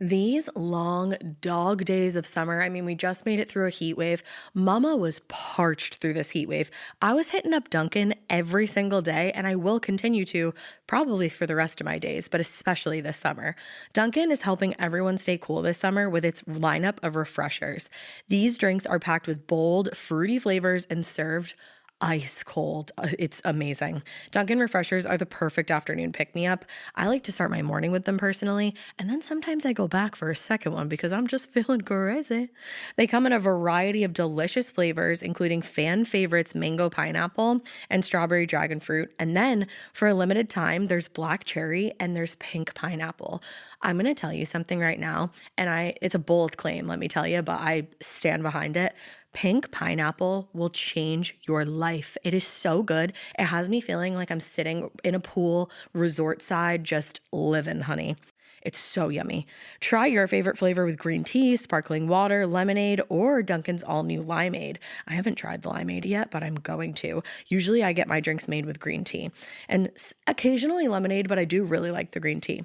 These long dog days of summer, I mean, we just made it through a heat wave. Mama was parched through this heat wave. I was hitting up Dunkin' every single day, and I will continue to probably for the rest of my days, but especially this summer. Dunkin' is helping everyone stay cool this summer with its lineup of refreshers. These drinks are packed with bold, fruity flavors and served ice cold. It's amazing. Dunkin' refreshers are the perfect afternoon pick-me-up. I like to start my morning with them personally, and then sometimes I go back for a second one because I'm just feeling crazy. They come in a variety of delicious flavors, including fan favorites mango pineapple and strawberry dragon fruit. And then for a limited time, there's black cherry and there's pink pineapple. I'm going to tell you something right now, and it's a bold claim, let me tell you, but I stand behind it. Pink pineapple will change your life. It is so good. It has me feeling like I'm sitting in a pool, resort side, just living, honey. It's so yummy. Try your favorite flavor with green tea, sparkling water, lemonade, or Dunkin's all-new limeade. I haven't tried the limeade yet, but I'm going to. Usually I get my drinks made with green tea and occasionally lemonade, but I do really like the green tea.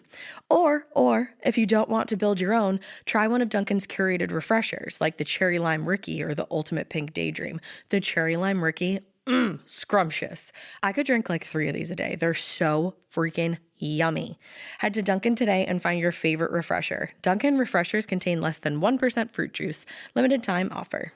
Or if you don't want to build your own, try one of Dunkin's curated refreshers like the Cherry Lime Ricky or the Ultimate Pink Daydream. The Cherry Lime Ricky, scrumptious. I could drink like 3 of these a day. They're so freaking yummy. Head to Dunkin' today and find your favorite refresher. Dunkin' refreshers contain less than 1% fruit juice. Limited time offer.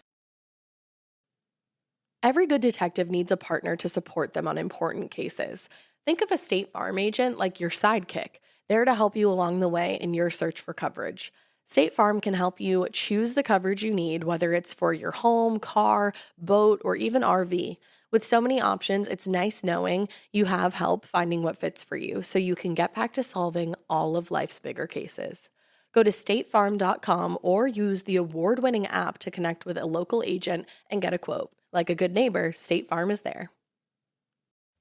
Every good detective needs a partner to support them on important cases. Think of a State Farm agent like your sidekick, there to help you along the way in your search for coverage. State Farm can help you choose the coverage you need, whether it's for your home, car, boat, or even RV. With so many options, it's nice knowing you have help finding what fits for you so you can get back to solving all of life's bigger cases. Go to statefarm.com or use the award-winning app to connect with a local agent and get a quote. Like a good neighbor, State Farm is there.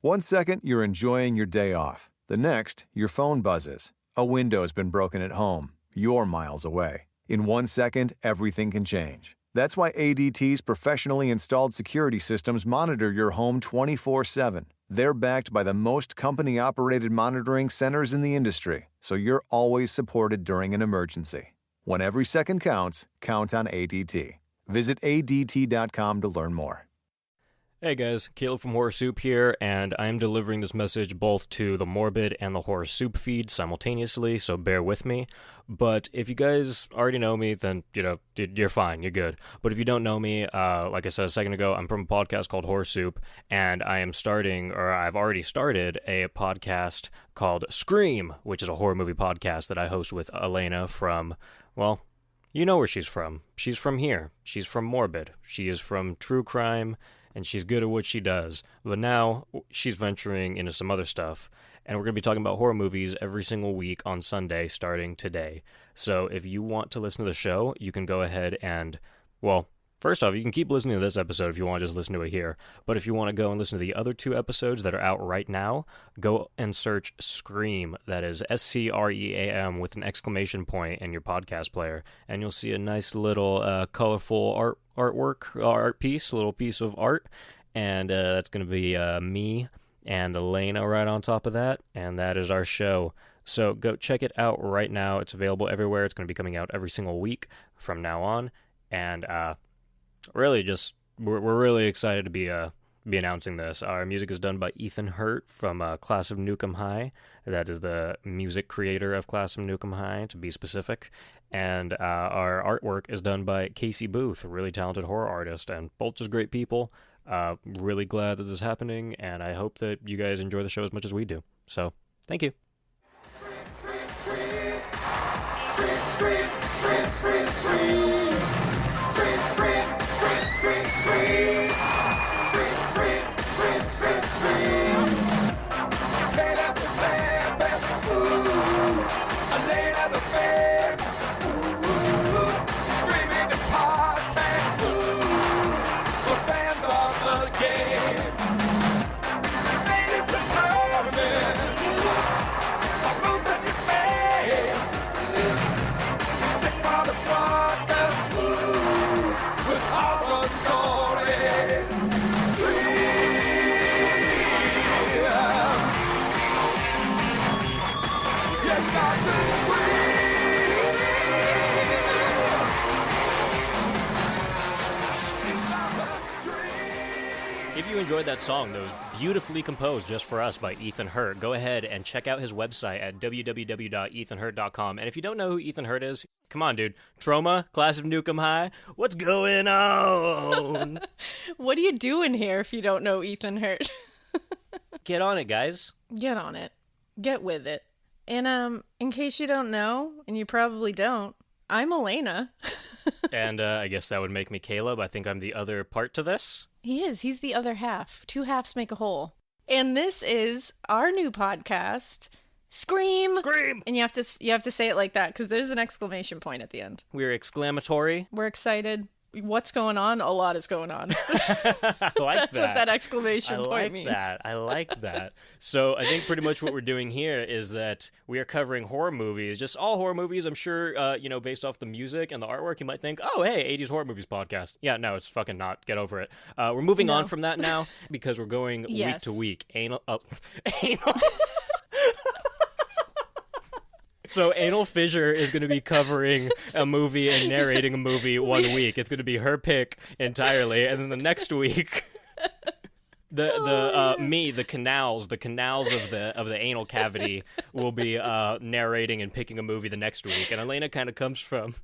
1 second, you're enjoying your day off. The next, your phone buzzes. A window's been broken at home. You're miles away. In 1 second, everything can change. That's why ADT's professionally installed security systems monitor your home 24/7. They're backed by the most company-operated monitoring centers in the industry, so you're always supported during an emergency. When every second counts, count on ADT. Visit ADT.com to learn more. Hey guys, Caleb from Horror Soup here, and I am delivering this message both to the Morbid and the Horror Soup feed simultaneously, so bear with me. But if you guys already know me, then, you're fine, you're good. But if you don't know me, like I said a second ago, I'm from a podcast called Horror Soup, and I've already started a podcast called Scream, which is a horror movie podcast that I host with Alaina from, well, you know where she's from. She's from here. She's from Morbid. She is from True Crime, and she's good at what she does. But now she's venturing into some other stuff, and we're going to be talking about horror movies every single week on Sunday starting today. So if you want to listen to the show, you can go ahead and, well, first off, you can keep listening to this episode if you want to just listen to it here. But if you want to go and listen to the other 2 episodes that are out right now, go and search Scream. That is SCREAM with an exclamation point in your podcast player. And you'll see a nice little colorful art piece, little piece of art. And that's going to be me and Alaina right on top of that. And that is our show. So go check it out right now. It's available everywhere. It's going to be coming out every single week from now on. And really just we're really excited to be announcing this. Our music is done by Ethan Hurt from Class of Nukem High. That is the music creator of Class of Nukem High, to be specific. And our artwork is done by Casey Booth, a really talented horror artist, and both just great people. Really glad that this is happening, and I hope that you guys enjoy the show as much as we do. So, thank you. you enjoyed that song that was beautifully composed just for us by Ethan Hurt, go ahead and check out his website at www.ethanhurt.com. And if you don't know who Ethan Hurt is, come on, dude. Trauma, class of Newcomb High, what's going on? What are you doing here if you don't know Ethan Hurt? Get on it, guys. Get on it. Get with it. And in case you don't know, and you probably don't, I'm Alaina. And I guess that would make me Caleb. I think I'm the other part to this. He is. He's the other half. Two halves make a whole. And this is our new podcast, Scream. Scream! And you have to say it like that because there's an exclamation point at the end. We're exclamatory. We're excited. What's going on? A lot is going on. I like That's what that exclamation point means. I like that. So I think pretty much what we're doing here is that we are covering horror movies, just all horror movies. I'm sure, based off the music and the artwork, you might think, oh, hey, 80s horror movies podcast. Yeah, no, it's fucking not. Get over it. We're moving on from that now because we're going week to week. Anal. So Anal Fissure is going to be covering a movie and narrating a movie 1 week. It's going to be her pick entirely, and then the next week, the canals of the anal cavity will be narrating and picking a movie the next week. And Alaina kind of comes from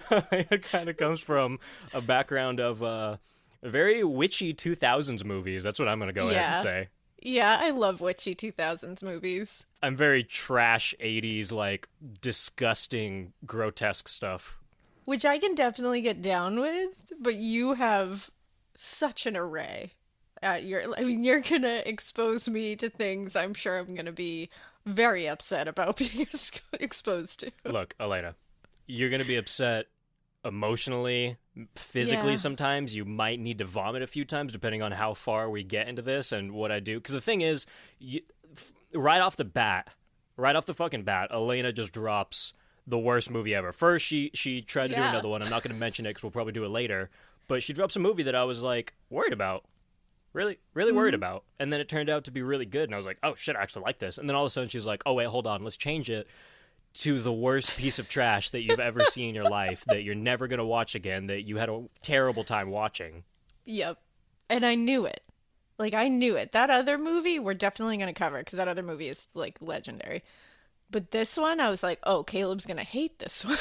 a background of very witchy 2000s movies. That's what I'm going to go ahead and say. Yeah, I love witchy 2000s movies. I'm very trash 80s, like, disgusting, grotesque stuff. Which I can definitely get down with, but you have such an array. You're going to expose me to things I'm sure I'm going to be very upset about being exposed to. Look, Alaina, you're going to be upset emotionally, physically. Sometimes you might need to vomit a few times depending on how far we get into this and what I do, because the thing is, right off the fucking bat, Alaina just drops the worst movie ever. First she tried to do another one. I'm not going to mention it because we'll probably do it later, but she drops a movie that I was like worried about, really worried about, and then it turned out to be really good, and I was like, oh shit, I actually like this. And then all of a sudden she's like, oh wait, hold on, let's change it to the worst piece of trash that you've ever seen in your life, that you're never going to watch again, that you had a terrible time watching. Yep. And I knew it. Like, I knew it. That other movie, we're definitely going to cover, because that other movie is, like, legendary. But this one, I was like, oh, Caleb's going to hate this one.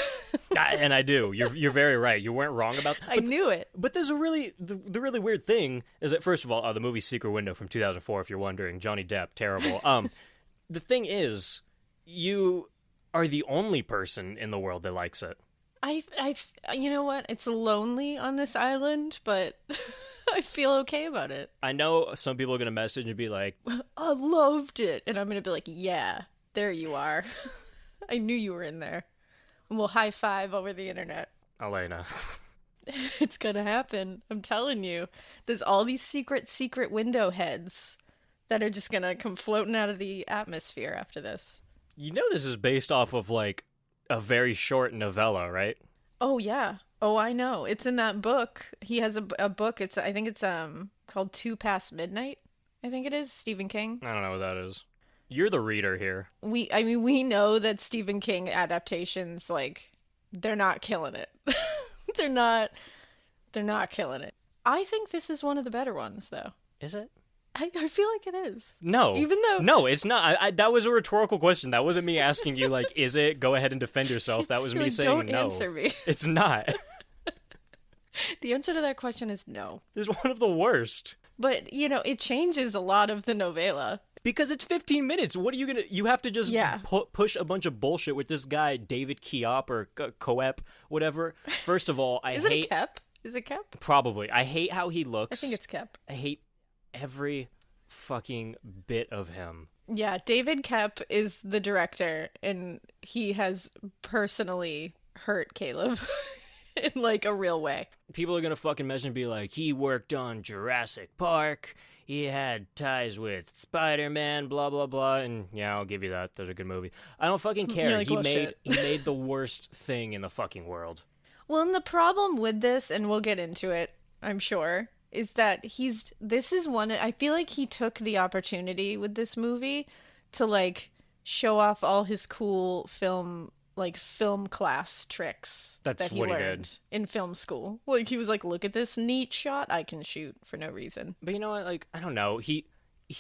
And I do. You're very right. You weren't wrong about that. I knew it. But there's the really weird thing is that, first of all, the movie Secret Window from 2004, if you're wondering, Johnny Depp, terrible. The thing is, you are the only person in the world that likes it. You know what? It's lonely on this island, but I feel okay about it. I know some people are going to message and be like, I loved it. And I'm going to be like, yeah, there you are. I knew you were in there. And we'll high five over the internet. Alaina. It's going to happen. I'm telling you. There's all these secret window heads that are just going to come floating out of the atmosphere after this. You know this is based off of, like, a very short novella, right? Oh, yeah. Oh, I know. It's in that book. He has a book. I think it's called 2 Past Midnight. I think it is. Stephen King. I don't know what that is. You're the reader here. We know that Stephen King adaptations, like, they're not killing it. They're not killing it. I think this is one of the better ones, though. Is it? I feel like it is. No. Even though... No, it's not. That was a rhetorical question. That wasn't me asking you, like, is it? Go ahead and defend yourself. That was me like, saying don't no. answer me. It's not. The answer to that question is no. It's one of the worst. But, it changes a lot of the novella. Because it's 15 minutes. What are you going to... You have to just push a bunch of bullshit with this guy, David Keop or Coep, whatever. First of all, I hate... Is it Kep? Is it Kep? Probably. I hate how he looks. I think it's Kep. I hate every fucking bit of him. Yeah, David Kep is the director, and he has personally hurt Caleb in, like, a real way. People are gonna fucking message and be like, he worked on Jurassic Park, he had ties with Spider-Man, blah, blah, blah, and yeah, I'll give you that. That's a good movie. I don't fucking care. Like, he made the worst thing in the fucking world. Well, and the problem with this, and we'll get into it, I'm sure, is that I feel like he took the opportunity with this movie to, like, show off all his cool film, like film class tricks That's that he what he learned did. in film school. Like he was like, look at this neat shot I can shoot for no reason. But you know what? Like, I don't know. He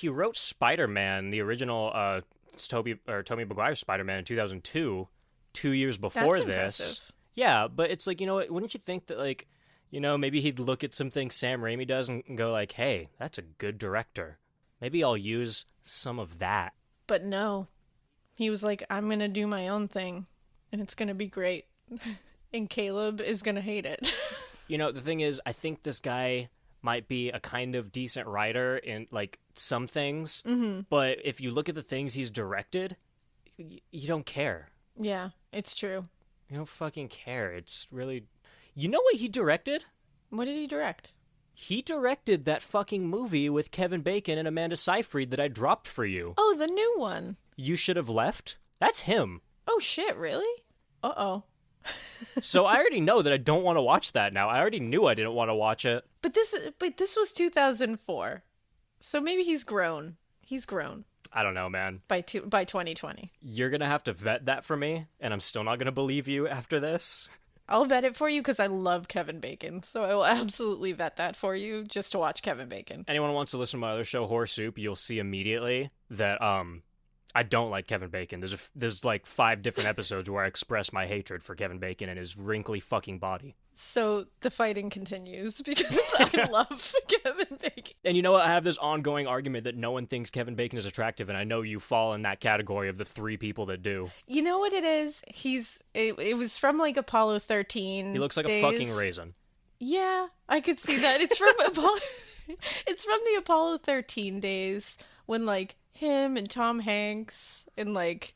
wrote Spider-Man, the original Tobey Maguire Spider-Man in 2002, 2 years before That's this. impressive. Yeah, but it's like, you know what? Wouldn't you think that, like, you know, maybe he'd look at some things Sam Raimi does and go like, hey, that's a good director. Maybe I'll use some of that. But no. He was like, I'm going to do my own thing and it's going to be great. And Caleb is going to hate it. You know, the thing is, I think this guy might be a kind of decent writer in, like, some things. Mm-hmm. But if you look at the things he's directed, you don't care. Yeah, it's true. You don't fucking care. It's really... You know what he directed? What did he direct? He directed that fucking movie with Kevin Bacon and Amanda Seyfried that I dropped for you. Oh, the new one. You Should Have Left? That's him. Oh, shit, really? Uh-oh. So I already know that I don't want to watch that now. I already knew I didn't want to watch it. But this was 2004. So maybe he's grown. He's grown I don't know, man. by 2020. You're going to have to vet that for me, and I'm still not going to believe you after this. I'll vet it for you because I love Kevin Bacon. So I will absolutely vet that for you just to watch Kevin Bacon. Anyone who wants to listen to my other show, Horror Soup, you'll see immediately that I don't like Kevin Bacon. There's like 5 different episodes where I express my hatred for Kevin Bacon and his wrinkly fucking body. So the fighting continues because I love Kevin Bacon. And you know what? I have this ongoing argument that no one thinks Kevin Bacon is attractive, and I know you fall in that category of the 3 people that do. You know what it is? It was from like Apollo 13. He looks like days. a fucking raisin. Yeah, I could see that. It's from Apollo. It's from the Apollo 13 days when like him and Tom Hanks and like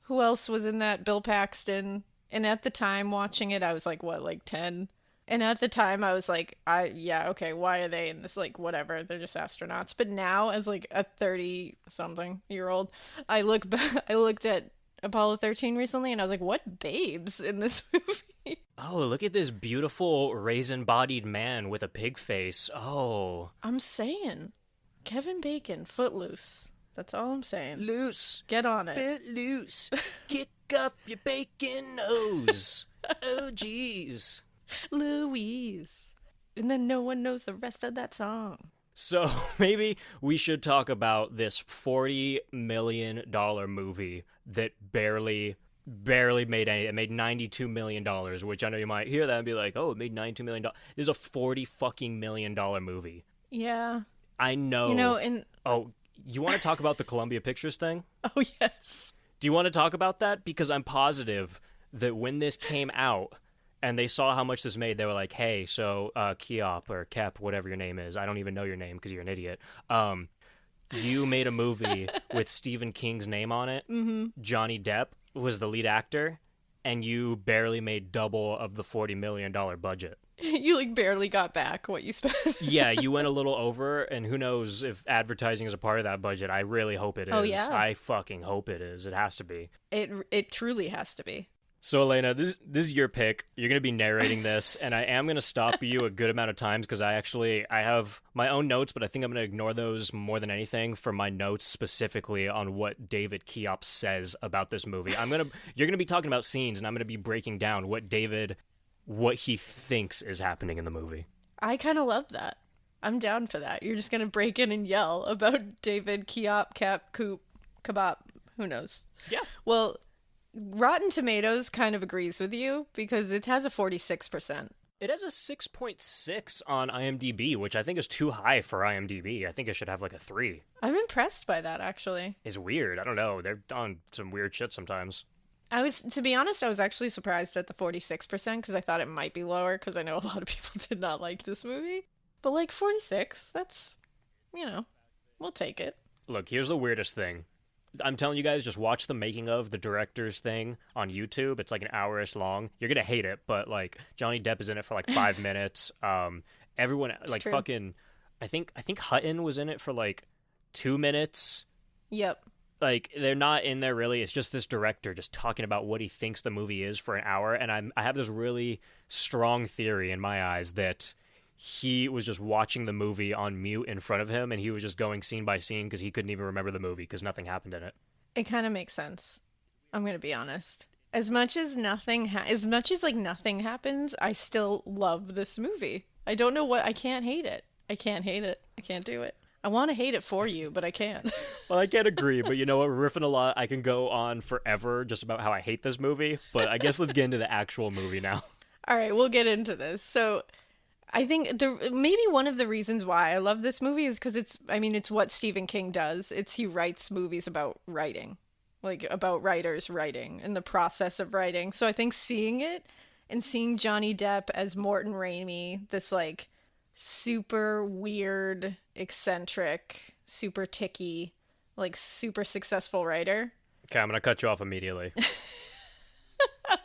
who else was in that? Bill Paxton. And at the time watching it, I was like, what, like 10? And at the time I was like, okay, why are they in this? Like, whatever, they're just astronauts. But now as like a 30-something-year-old, I looked at Apollo 13 recently and I was like, what babes in this movie? Oh, look at this beautiful raisin-bodied man with a pig face. Oh. I'm saying, Kevin Bacon, Footloose. That's all I'm saying. Loose. Get on it. Bit loose. Kick up your bacon nose. Oh, jeez. Louise. And then no one knows the rest of that song. So maybe we should talk about this $40 million movie that barely made any. It made $92 million, which I know you might hear that and be like, oh, it made $92 million. This is a $40 fucking million movie. Yeah. I know. You know, and... Oh, you want to talk about the Columbia Pictures thing? Oh, yes. Do you want to talk about that? Because I'm positive that when this came out and they saw how much this made, they were like, hey, so Keop or Kep, whatever your name is, I don't even know your name because you're an idiot. You made a movie with Stephen King's name on it. Mm-hmm. Johnny Depp was the lead actor, and you barely made double of the $40 million budget. You like barely got back what you spent. Yeah, you went a little over, and who knows if advertising is a part of that budget. I really hope it is. Oh, yeah. I fucking hope it is. It has to be. It truly has to be. So, Alaina, this is your pick. You're going to be narrating this, and I am going to stop you a good amount of times because I have my own notes, but I think I'm going to ignore those more than anything for my notes specifically on what David Keop says about this movie. You're going to be talking about scenes, and I'm going to be breaking down what he thinks is happening in the movie. I kind of love that. I'm down for that. You're just going to break in and yell about David Keop, Cap, Coop, Kabop, who knows? Yeah. Well, Rotten Tomatoes kind of agrees with you because it has a 46%. It has a 6.6 on IMDb, which I think is too high for IMDb. I think it should have like a 3. I'm impressed by that, actually. It's weird. I don't know. They're on some weird shit sometimes. To be honest, I was actually surprised at the 46% because I thought it might be lower because I know a lot of people did not like this movie. But like 46, that's, we'll take it. Look, here's the weirdest thing. I'm telling you guys, just watch the making of the director's thing on YouTube. It's like an hour-ish long. You're going to hate it, but like Johnny Depp is in it for like 5 minutes. Everyone, It's like true. fucking, I think Hutton was in it for like 2 minutes. Yep. Like, they're not in there really. It's just this director just talking about what he thinks the movie is for an hour. And I have this really strong theory in my eyes that he was just watching the movie on mute in front of him, and he was just going scene by scene because he couldn't even remember the movie because nothing happened in it. It kind of makes sense. I'm going to be honest. As much as nothing happens, I still love this movie. I don't know I can't hate it. I can't hate it. I can't do it. I want to hate it for you, but I can't. Well, I can't agree, but you know what? We're riffing a lot. I can go on forever just about how I hate this movie, but I guess let's get into the actual movie now. All right, we'll get into this. So I think maybe one of the reasons why I love this movie is because it's what Stephen King does. He writes movies about writing, like about writers writing and the process of writing. So I think seeing it and seeing Johnny Depp as Morton Rainey, this like super weird, eccentric, super ticky, like super successful writer. Okay, I'm going to cut you off immediately.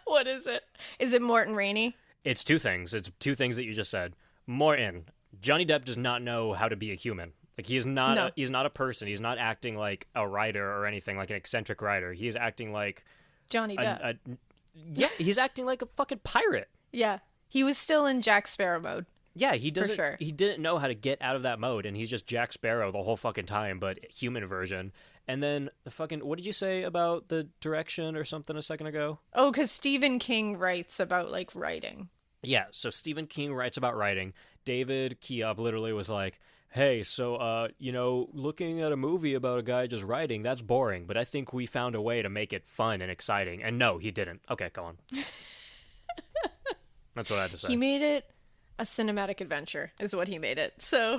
What is it? Is it Morton Rainey? It's two things. It's two things that you just said. Morton. Johnny Depp does not know how to be a human. Like, he's not a person. He's not acting like a writer or anything, like an eccentric writer. He's acting like Johnny Depp. Yeah, he's acting like a fucking pirate. Yeah. He was still in Jack Sparrow mode. Yeah, he doesn't. For sure. He didn't know how to get out of that mode, and he's just Jack Sparrow the whole fucking time, but human version. And then the fucking, what did you say about the direction or something a second ago? Oh, because Stephen King writes about like writing. Yeah, so Stephen King writes about writing. David Keop literally was like, hey, so, looking at a movie about a guy just writing, that's boring, but I think we found a way to make it fun and exciting. And no, he didn't. Okay, go on. That's what I had to say. He made it a cinematic adventure, is what he made it. So,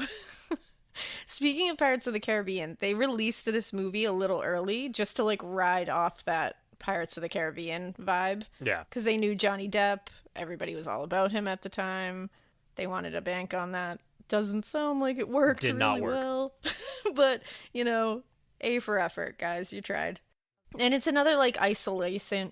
speaking of Pirates of the Caribbean, they released this movie a little early just to, like, ride off that Pirates of the Caribbean vibe. Yeah. Because they knew Johnny Depp. Everybody was all about him at the time. They wanted to bank on that. Doesn't sound like it worked really well. But, A for effort, guys. You tried. And it's another, like, isolation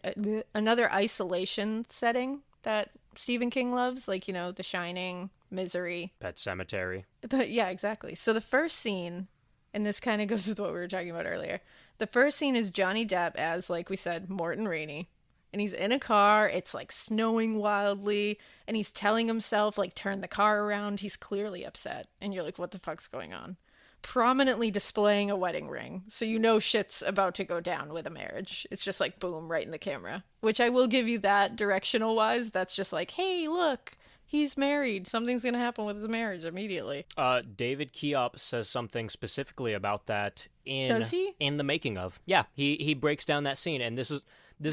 setting that Stephen King loves. Like, The Shining, Misery. Pet Sematary. Yeah, exactly. So the first scene, and this kind of goes with what we were talking about earlier. The first scene is Johnny Depp as, like we said, Morton Rainey. And he's in a car, it's like snowing wildly, and he's telling himself, like, turn the car around. He's clearly upset. And you're like, what the fuck's going on? Prominently displaying a wedding ring. So shit's about to go down with a marriage. It's just like, boom, right in the camera. Which I will give you that directional wise. That's just like, hey, look, he's married. Something's going to happen with his marriage immediately. David Keop says something specifically about that Does he? In the making of. Yeah, he breaks down that scene, and this is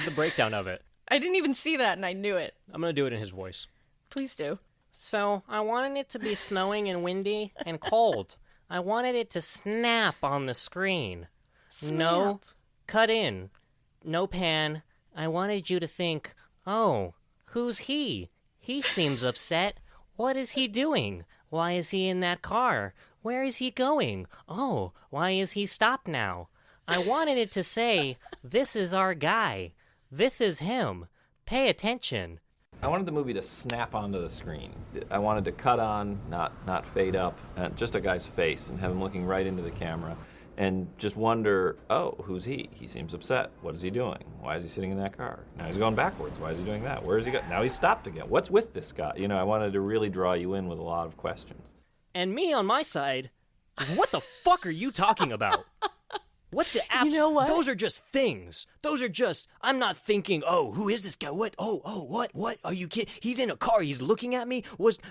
the breakdown of it. I didn't even see that, and I knew it. I'm going to do it in his voice. Please do. So, I wanted it to be snowing and windy and cold. I wanted it to snap on the screen. Snap. No, cut in. No pan. I wanted you to think, oh, who's he? He seems upset. What is he doing? Why is he in that car? Where is he going? Oh, why is he stopped now? I wanted it to say, this is our guy. This is him. Pay attention. I wanted the movie to snap onto the screen. I wanted to cut on, not fade up, just a guy's face and have him looking right into the camera and just wonder, oh, who's he? He seems upset. What is he doing? Why is he sitting in that car? Now he's going backwards. Why is he doing that? Where is he going? Now he's stopped again. What's with this guy? I wanted to really draw you in with a lot of questions. And me on my side, what the fuck are you talking about? What the apps? You know what? Those are just things. Those are just, I'm not thinking, oh, who is this guy? What? What? Are you kidding? He's in a car. He's looking at me.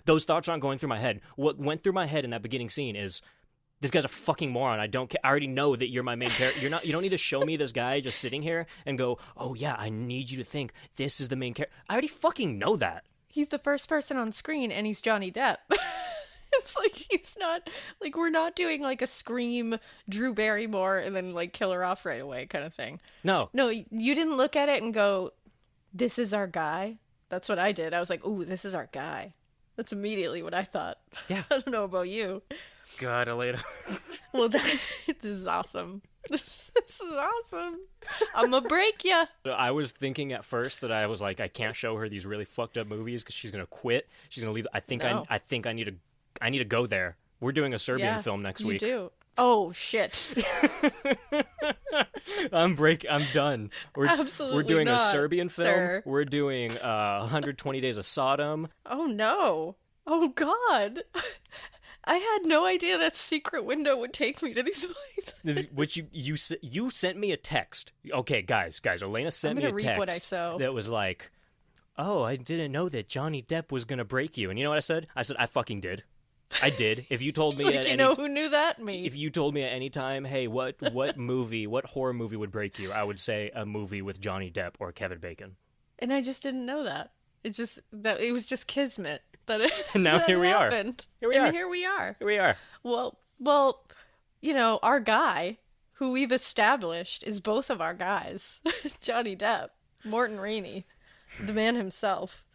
Those thoughts aren't going through my head. What went through my head in that beginning scene is, this guy's a fucking moron. I don't care. I already know that you're my main character. You don't need to show me this guy just sitting here and go, oh yeah, I need you to think this is the main character. I already fucking know that. He's the first person on screen, and he's Johnny Depp. It's like, he's not, like, we're not doing, like, a Scream Drew Barrymore and then, like, kill her off right away kind of thing. No, you didn't look at it and go, this is our guy. That's what I did. I was like, ooh, this is our guy. That's immediately what I thought. Yeah. I don't know about you. God, Alaina. Well, this is awesome. This is awesome. I'm gonna break ya. I was thinking at first that I was like, I can't show her these really fucked up movies because she's gonna quit. She's gonna leave. I think I need to go there. We're doing a Serbian film next week. You do. Oh shit. I'm done. Absolutely We're doing not, a Serbian film. sir. We're doing 120 Days of Sodom. Oh no. Oh god. I had no idea that secret window would take me to these places. Which you sent me a text. Okay, guys, Alaina sent me a I'm gonna reap text what I sow. that was like, "Oh, I didn't know that Johnny Depp was gonna break you." And you know what I said? I said, "I fucking did. I did." If you told me Like, at you any know who knew that? Me. if you told me at any time, "Hey, what horror movie would break you?" I would say a movie with Johnny Depp or Kevin Bacon. And I just didn't know that. It was just kismet that it Now that here we are. happened. Here we are. Here we are. Here we are. Well, our guy who we've established is both of our guys, Johnny Depp, Morton Rainey, the man himself.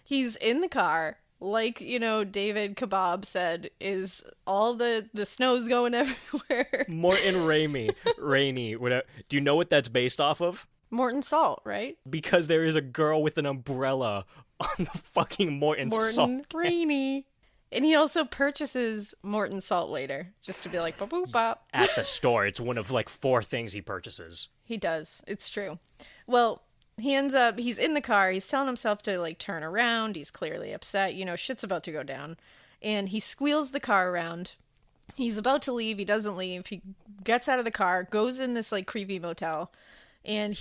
He's in the car, like, David Kebab said, is all the snow's going everywhere. Morton Rainey. Whatever. Do you know what that's based off of? Morton Salt, right? Because there is a girl with an umbrella on the fucking Morton Salt. Morton Rainey. And he also purchases Morton Salt later, just to be like, boop, bop. At the store. It's one of like 4 things he purchases. He does. It's true. Well, he's in the car. He's telling himself to, like, turn around. He's clearly upset. Shit's about to go down. And he squeals the car around. He's about to leave. He doesn't leave. He gets out of the car, goes in this, like, creepy motel. And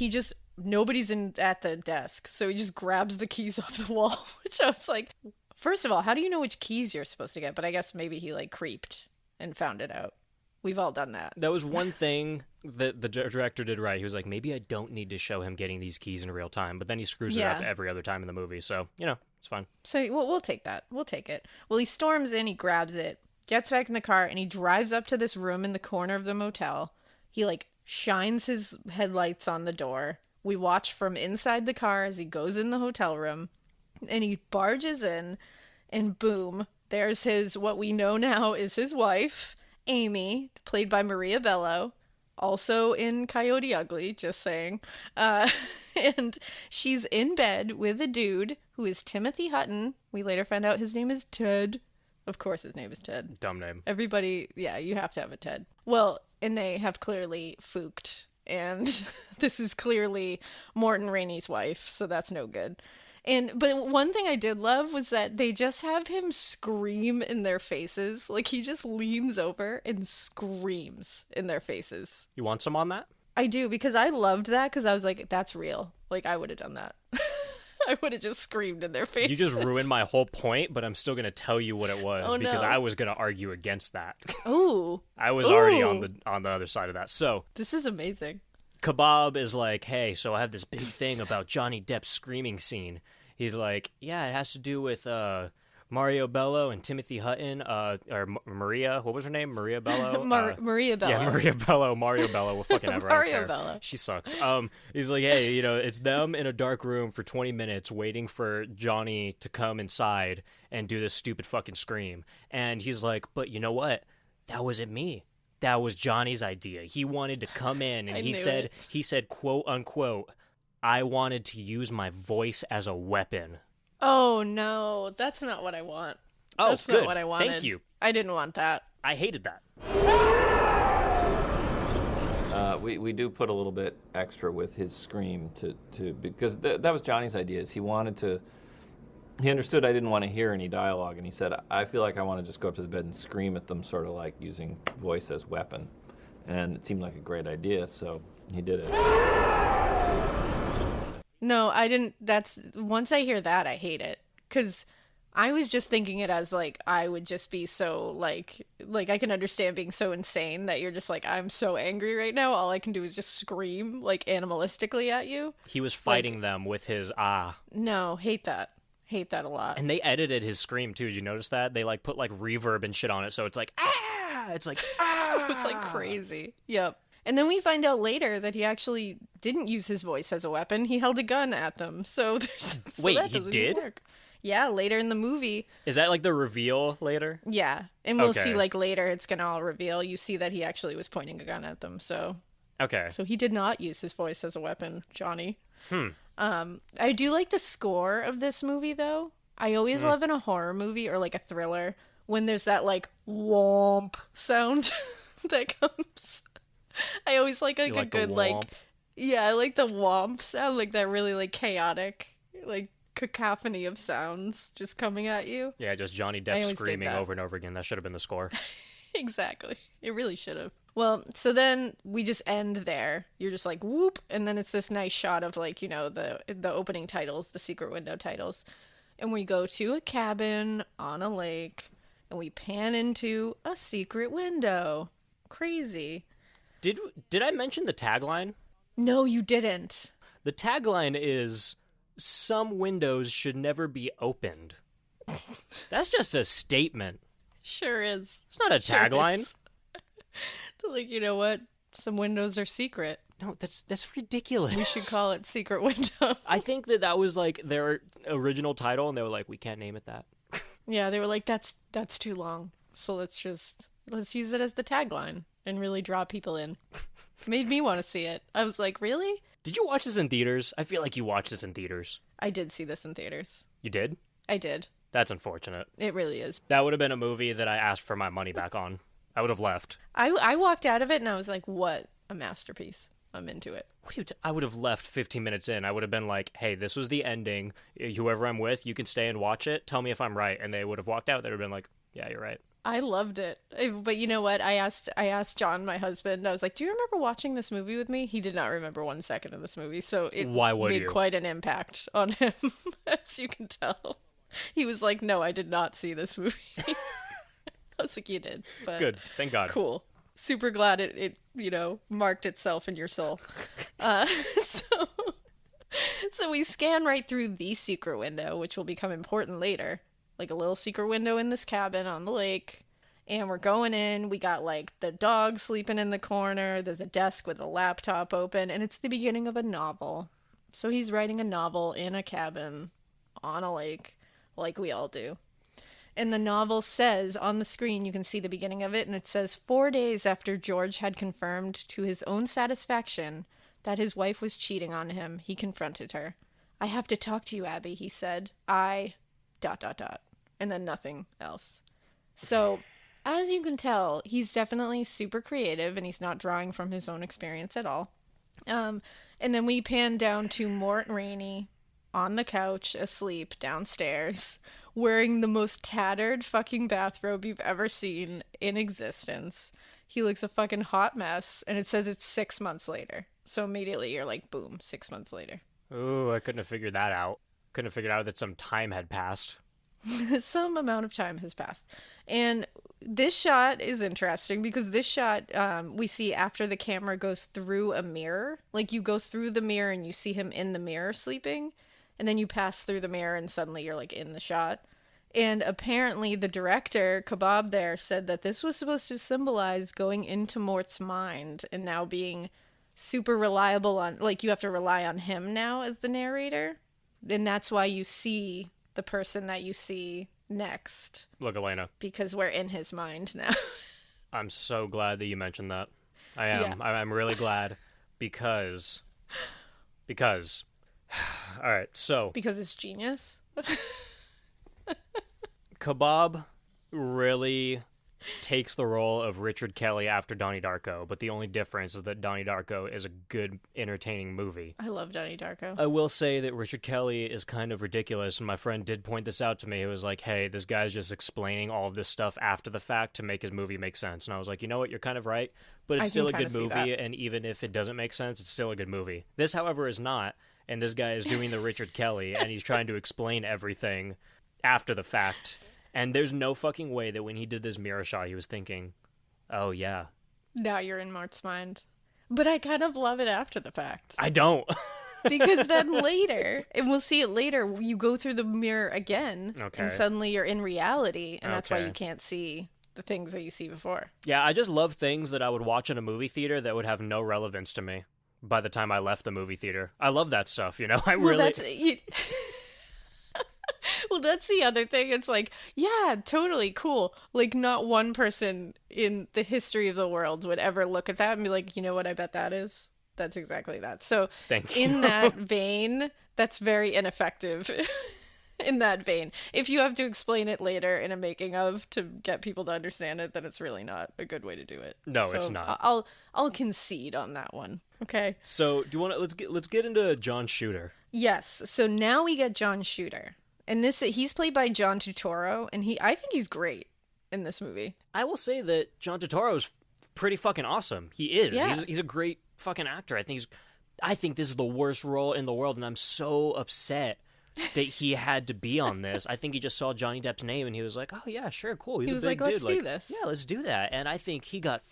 nobody's at the desk. So he just grabs the keys off the wall, which I was like, first of all, how do you know which keys you're supposed to get? But I guess maybe he, like, creeped and found it out. We've all done that. That was one thing that the director did right. He was like, maybe I don't need to show him getting these keys in real time. But then he screws it up every other time in the movie. So, it's fine. So we'll take that. We'll take it. Well, he storms in, he grabs it, gets back in the car, and he drives up to this room in the corner of the motel. He, like, shines his headlights on the door. We watch from inside the car as he goes in the hotel room. And he barges in, and boom, there's what we know now is his wife, Amy, played by Maria Bello, also in Coyote Ugly, just saying. And she's in bed with a dude who is Timothy Hutton. We later find out his name is Ted. Of course his name is Ted. Dumb name. Everybody, yeah, you have to have a Ted. Well, and they have clearly fooked. And this is clearly Morton Rainey's wife, so that's no good. But one thing I did love was that they just have him scream in their faces. Like, he just leans over and screams in their faces. You want some on that? I do, because I loved that, because I was like, that's real. Like, I would have done that. I would have just screamed in their faces. You just ruined my whole point, but I'm still going to tell you what it was because I was going to argue against that. Ooh. I was already on the other side of that. So this is amazing. Kebab is like, hey, so I have this big thing about Johnny Depp's screaming scene. He's like, yeah, it has to do with Mario Bello and Timothy Hutton, or Maria. What was her name? Maria Bello? Maria Bello. Yeah, Maria Bello, Mario Bello. Well, fucking ever. Mario Bello. She sucks. He's like, hey, it's them in a dark room for 20 minutes waiting for Johnny to come inside and do this stupid fucking scream. And he's like, but you know what? That wasn't me. That was Johnny's idea. He wanted to come in and he said, quote unquote, I wanted to use my voice as a weapon. Oh, no. That's not what I want. Oh, that's good. not what I wanted. Thank you. I didn't want that. I hated that. We do put a little bit extra with his scream because that was Johnny's idea. He understood I didn't want to hear any dialogue, and he said, I feel like I want to just go up to the bed and scream at them, sort of like using voice as weapon. And it seemed like a great idea, so he did it. No, I didn't. Once I hear that, I hate it. Because I was just thinking it as, like, I would just be so, like, I can understand being so insane that you're just like, I'm so angry right now. All I can do is just scream, like, animalistically at you. He was fighting them with his No, hate that. Hate that a lot. And they edited his scream, too. Did you notice that? They, like, put, like, reverb and shit on it, so it's like, ah! It's like, ah! It's, like, crazy. Yep. And then we find out later that he actually didn't use his voice as a weapon. He held a gun at them. So wait, that he did? Work. Yeah, later in the movie. Is that like the reveal later? Yeah. And we'll see, like, later it's going to all reveal. You see that he actually was pointing a gun at them. So okay. So he did not use his voice as a weapon, Johnny. I do like the score of this movie, though. I always love in a horror movie or, like, a thriller when there's that, like, womp sound that comes. I always like a good, like, yeah, I like the womp sound, like that really, like, chaotic, like, cacophony of sounds just coming at you. Yeah, just Johnny I Depp always did screaming that. over and over again. That should have been the score. Exactly. It really should have. Well, so then we just end there. You're just like, whoop, and then it's this nice shot of, like, you know, the opening titles, the secret window titles. And we go to a cabin on a lake, and we pan into a secret window. Crazy. Did I mention the tagline? No, you didn't. The tagline is, "Some windows should never be opened." That's just a statement. Sure is. It's not a Sure tagline. is. Like, you know what? Some windows are secret. No, that's ridiculous. We should call it Secret Window. I think that was like their original title, and they were like, "We can't name it that." Yeah, they were like, that's too long. So let's use it as the tagline and really draw people in. Made me want to see it. I was like, really? Did you watch this in theaters? I feel like you watched this in theaters. I did see this in theaters. You did? I did. That's unfortunate. It really is. That would have been a movie that I asked for my money back on. I would have left. I walked out of it and I was like, what a masterpiece. I'm into it. I would have left 15 minutes in. I would have been like, "Hey, this was the ending. Whoever I'm with, you can stay and watch it. Tell me if I'm right." And they would have walked out. They would have been like, "Yeah, you're right." I loved it. But you know what? I asked John, my husband, I was like, do you remember watching this movie with me? He did not remember 1 second of this movie. So it Why would made you? quite an impact on him, as you can tell. He was like, no, I did not see this movie. I was like, you did. But Good. Thank God. cool. Super glad it marked itself in your soul. So we scan right through the secret window, which will become important later. Like a little secret window in this cabin on the lake. And we're going in. We got like the dog sleeping in the corner. There's a desk with a laptop open. And it's the beginning of a novel. So he's writing a novel in a cabin on a lake, like we all do. And the novel says, on the screen, you can see the beginning of it, and it says, 4 days after George had confirmed to his own satisfaction that his wife was cheating on him, he confronted her. "I have to talk to you, Abby," he said. "I... ... And then nothing else. So, as you can tell, he's definitely super creative, and he's not drawing from his own experience at all. And then we pan down to Mort Rainey on the couch, asleep, downstairs, wearing the most tattered fucking bathrobe you've ever seen in existence. He looks a fucking hot mess, and it says it's 6 months later. So immediately you're like, boom, 6 months later. Ooh, I couldn't have figured that out. Couldn't have figured out that some time had passed. Some amount of time has passed. And this shot is interesting because this shot we see after the camera goes through a mirror. Like you go through the mirror and you see him in the mirror sleeping. And then you pass through the mirror and suddenly you're like in the shot. And apparently the director, Kebab there, said that this was supposed to symbolize going into Mort's mind and now being super reliable on, like you have to rely on him now as the narrator. And that's why you see the person that you see next. Look, Alaina. Because we're in his mind now. I'm so glad that you mentioned that. I am. Yeah. I'm really glad because... All right, so... Because it's genius. Kebab really takes the role of Richard Kelley after Donnie Darko, but the only difference is that Donnie Darko is a good, entertaining movie. I love Donnie Darko. I will say that Richard Kelley is kind of ridiculous, and my friend did point this out to me. He was like, hey, this guy's just explaining all of this stuff after the fact to make his movie make sense. And I was like, you know what, you're kind of right, but it's still a good movie, and even if it doesn't make sense, it's still a good movie. This, however, is not, and this guy is doing the Richard Kelley, and he's trying to explain everything after the fact. And there's no fucking way that when he did this mirror shot, he was thinking, oh, yeah. Now you're in Mart's mind. But I kind of love it after the fact. I don't. Because then later, and we'll see it later, you go through the mirror again, Okay. and suddenly you're in reality, and that's why Okay. you can't see the things that you see before. Yeah, I just love things that I would watch in a movie theater that would have no relevance to me by the time I left the movie theater. I love that stuff, you know? Well, that's the other thing. It's like, yeah, totally cool. Like, not one person in the history of the world would ever look at that and be like, you know what I bet that is? That's exactly that. So, Thank you. in that vein, that's very ineffective. In that vein. If you have to explain it later in a making of to get people to understand it, then it's really not a good way to do it. No, So it's not. I'll concede on that one. Okay. So, do you want to let's get into John Shooter. Yes. So now we get John Shooter. And he's played by John Turturro, and I think he's great in this movie. I will say that John Turturro is pretty fucking awesome. He is. Yeah. He's a great fucking actor. I think this is the worst role in the world, and I'm so upset that he had to be on this. I think he just saw Johnny Depp's name and he was like, "Oh yeah, sure, cool." He was a big like, dude. "Let's do this." Yeah, let's do that. And I think he got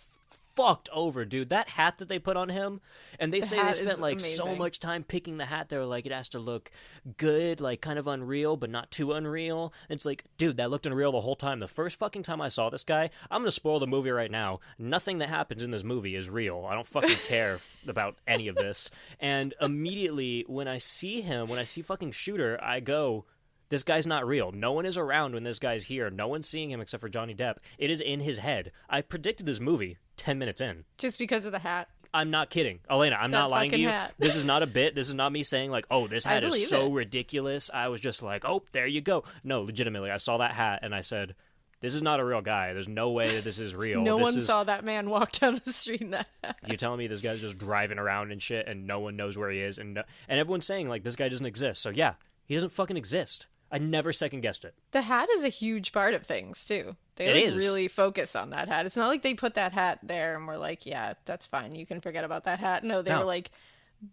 fucked over, dude. That hat that they put on him, and they say they spent like so amazing. much time picking the hat. They were like, it has to look good, like kind of unreal, but not too unreal. And it's like, dude, that looked unreal the whole time. The first fucking time I saw this guy, I'm gonna spoil the movie right now. Nothing that happens in this movie is real. I don't fucking care about any of this. And immediately when I see fucking Shooter, I go, this guy's not real. No one is around when this guy's here. No one's seeing him except for Johnny Depp. It is in his head. I predicted this movie 10 minutes in. Just because of the hat. I'm not kidding. Elena, I'm not lying to you. Hat. This is not a bit. This is not me saying like, oh, this hat is so ridiculous. I was just like, oh, there you go. No, legitimately, I saw that hat and I said, this is not a real guy. There's no way that this is real. No one saw that man walk down the street in that hat. You're telling me this guy's just driving around and shit and no one knows where he is and everyone's saying like, this guy doesn't exist. So yeah, he doesn't fucking exist. I never second guessed it. The hat is a huge part of things too. They really focus on that hat. It's not like they put that hat there and were like, yeah, that's fine. You can forget about that hat. No, they were like,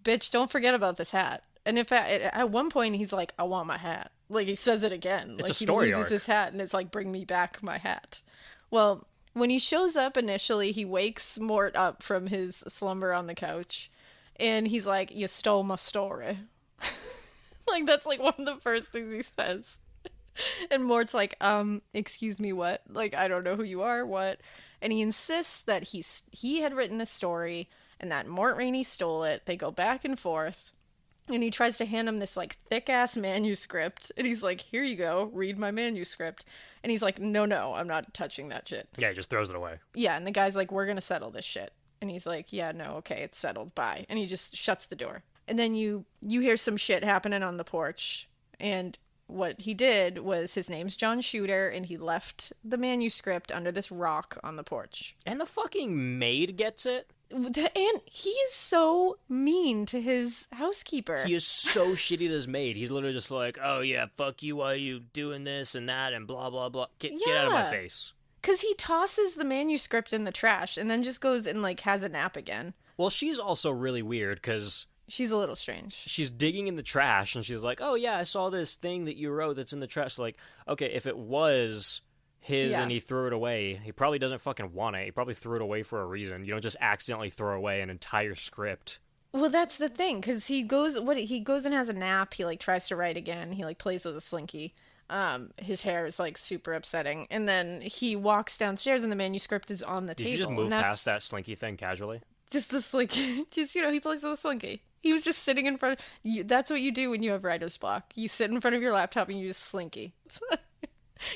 bitch, don't forget about this hat. And if at one point he's like, I want my hat. Like he says it again. It's like a story he loses arc. his hat and it's like, bring me back my hat. Well, when he shows up initially, he wakes Mort up from his slumber on the couch and he's like, you stole my story. Like, that's, like, one of the first things he says. And Mort's like, excuse me, what? Like, I don't know who you are, what? And he insists that he had written a story and that Mort Rainey stole it. They go back and forth. And he tries to hand him this, like, thick-ass manuscript. And he's like, here you go, read my manuscript. And he's like, no, I'm not touching that shit. Yeah, he just throws it away. Yeah, and the guy's like, we're gonna settle this shit. And he's like, yeah, no, okay, it's settled, bye. And he just shuts the door. And then you hear some shit happening on the porch. And what he did was, his name's John Shooter, and he left the manuscript under this rock on the porch. And the fucking maid gets it? And he is so mean to his housekeeper. He is so shitty to his maid. He's literally just like, oh yeah, fuck you, why are you doing this and that and blah, blah, blah. Get out of my face. Because he tosses the manuscript in the trash and then just goes and, like, has a nap again. Well, she's also really weird because... she's a little strange. She's digging in the trash, and she's like, oh, yeah, I saw this thing that you wrote that's in the trash. Like, okay, if it was his and he threw it away, he probably doesn't fucking want it. He probably threw it away for a reason. You don't just accidentally throw away an entire script. Well, that's the thing, because he goes and has a nap. He, like, tries to write again. He, like, plays with a slinky. His hair is, like, super upsetting. And then he walks downstairs, and the manuscript is on the table. Did you just move past that slinky thing casually? Just the slinky. Just, he plays with a slinky. He was just sitting in front of you. That's what you do when you have writer's block. You sit in front of your laptop and you just slinky.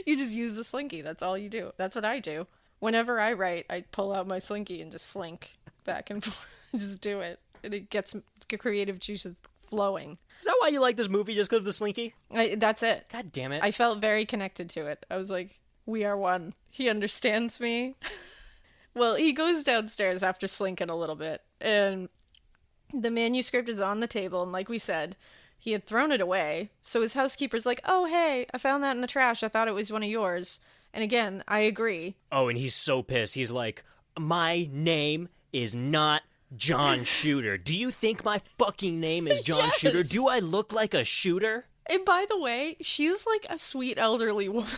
You just use the slinky. That's all you do. That's what I do. Whenever I write, I pull out my slinky and just slink back and forth. Just do it. And it gets creative juices flowing. Is that why you like this movie, just because of the slinky? That's it. God damn it. I felt very connected to it. I was like, we are one. He understands me. Well, he goes downstairs after slinking a little bit, and the manuscript is on the table, and like we said, he had thrown it away. So his housekeeper's like, oh, hey, I found that in the trash. I thought it was one of yours. And again, I agree. Oh, and he's so pissed. He's like, my name is not John Shooter. Do you think my fucking name is John Yes. Shooter? Do I look like a shooter? And by the way, she's like a sweet elderly woman.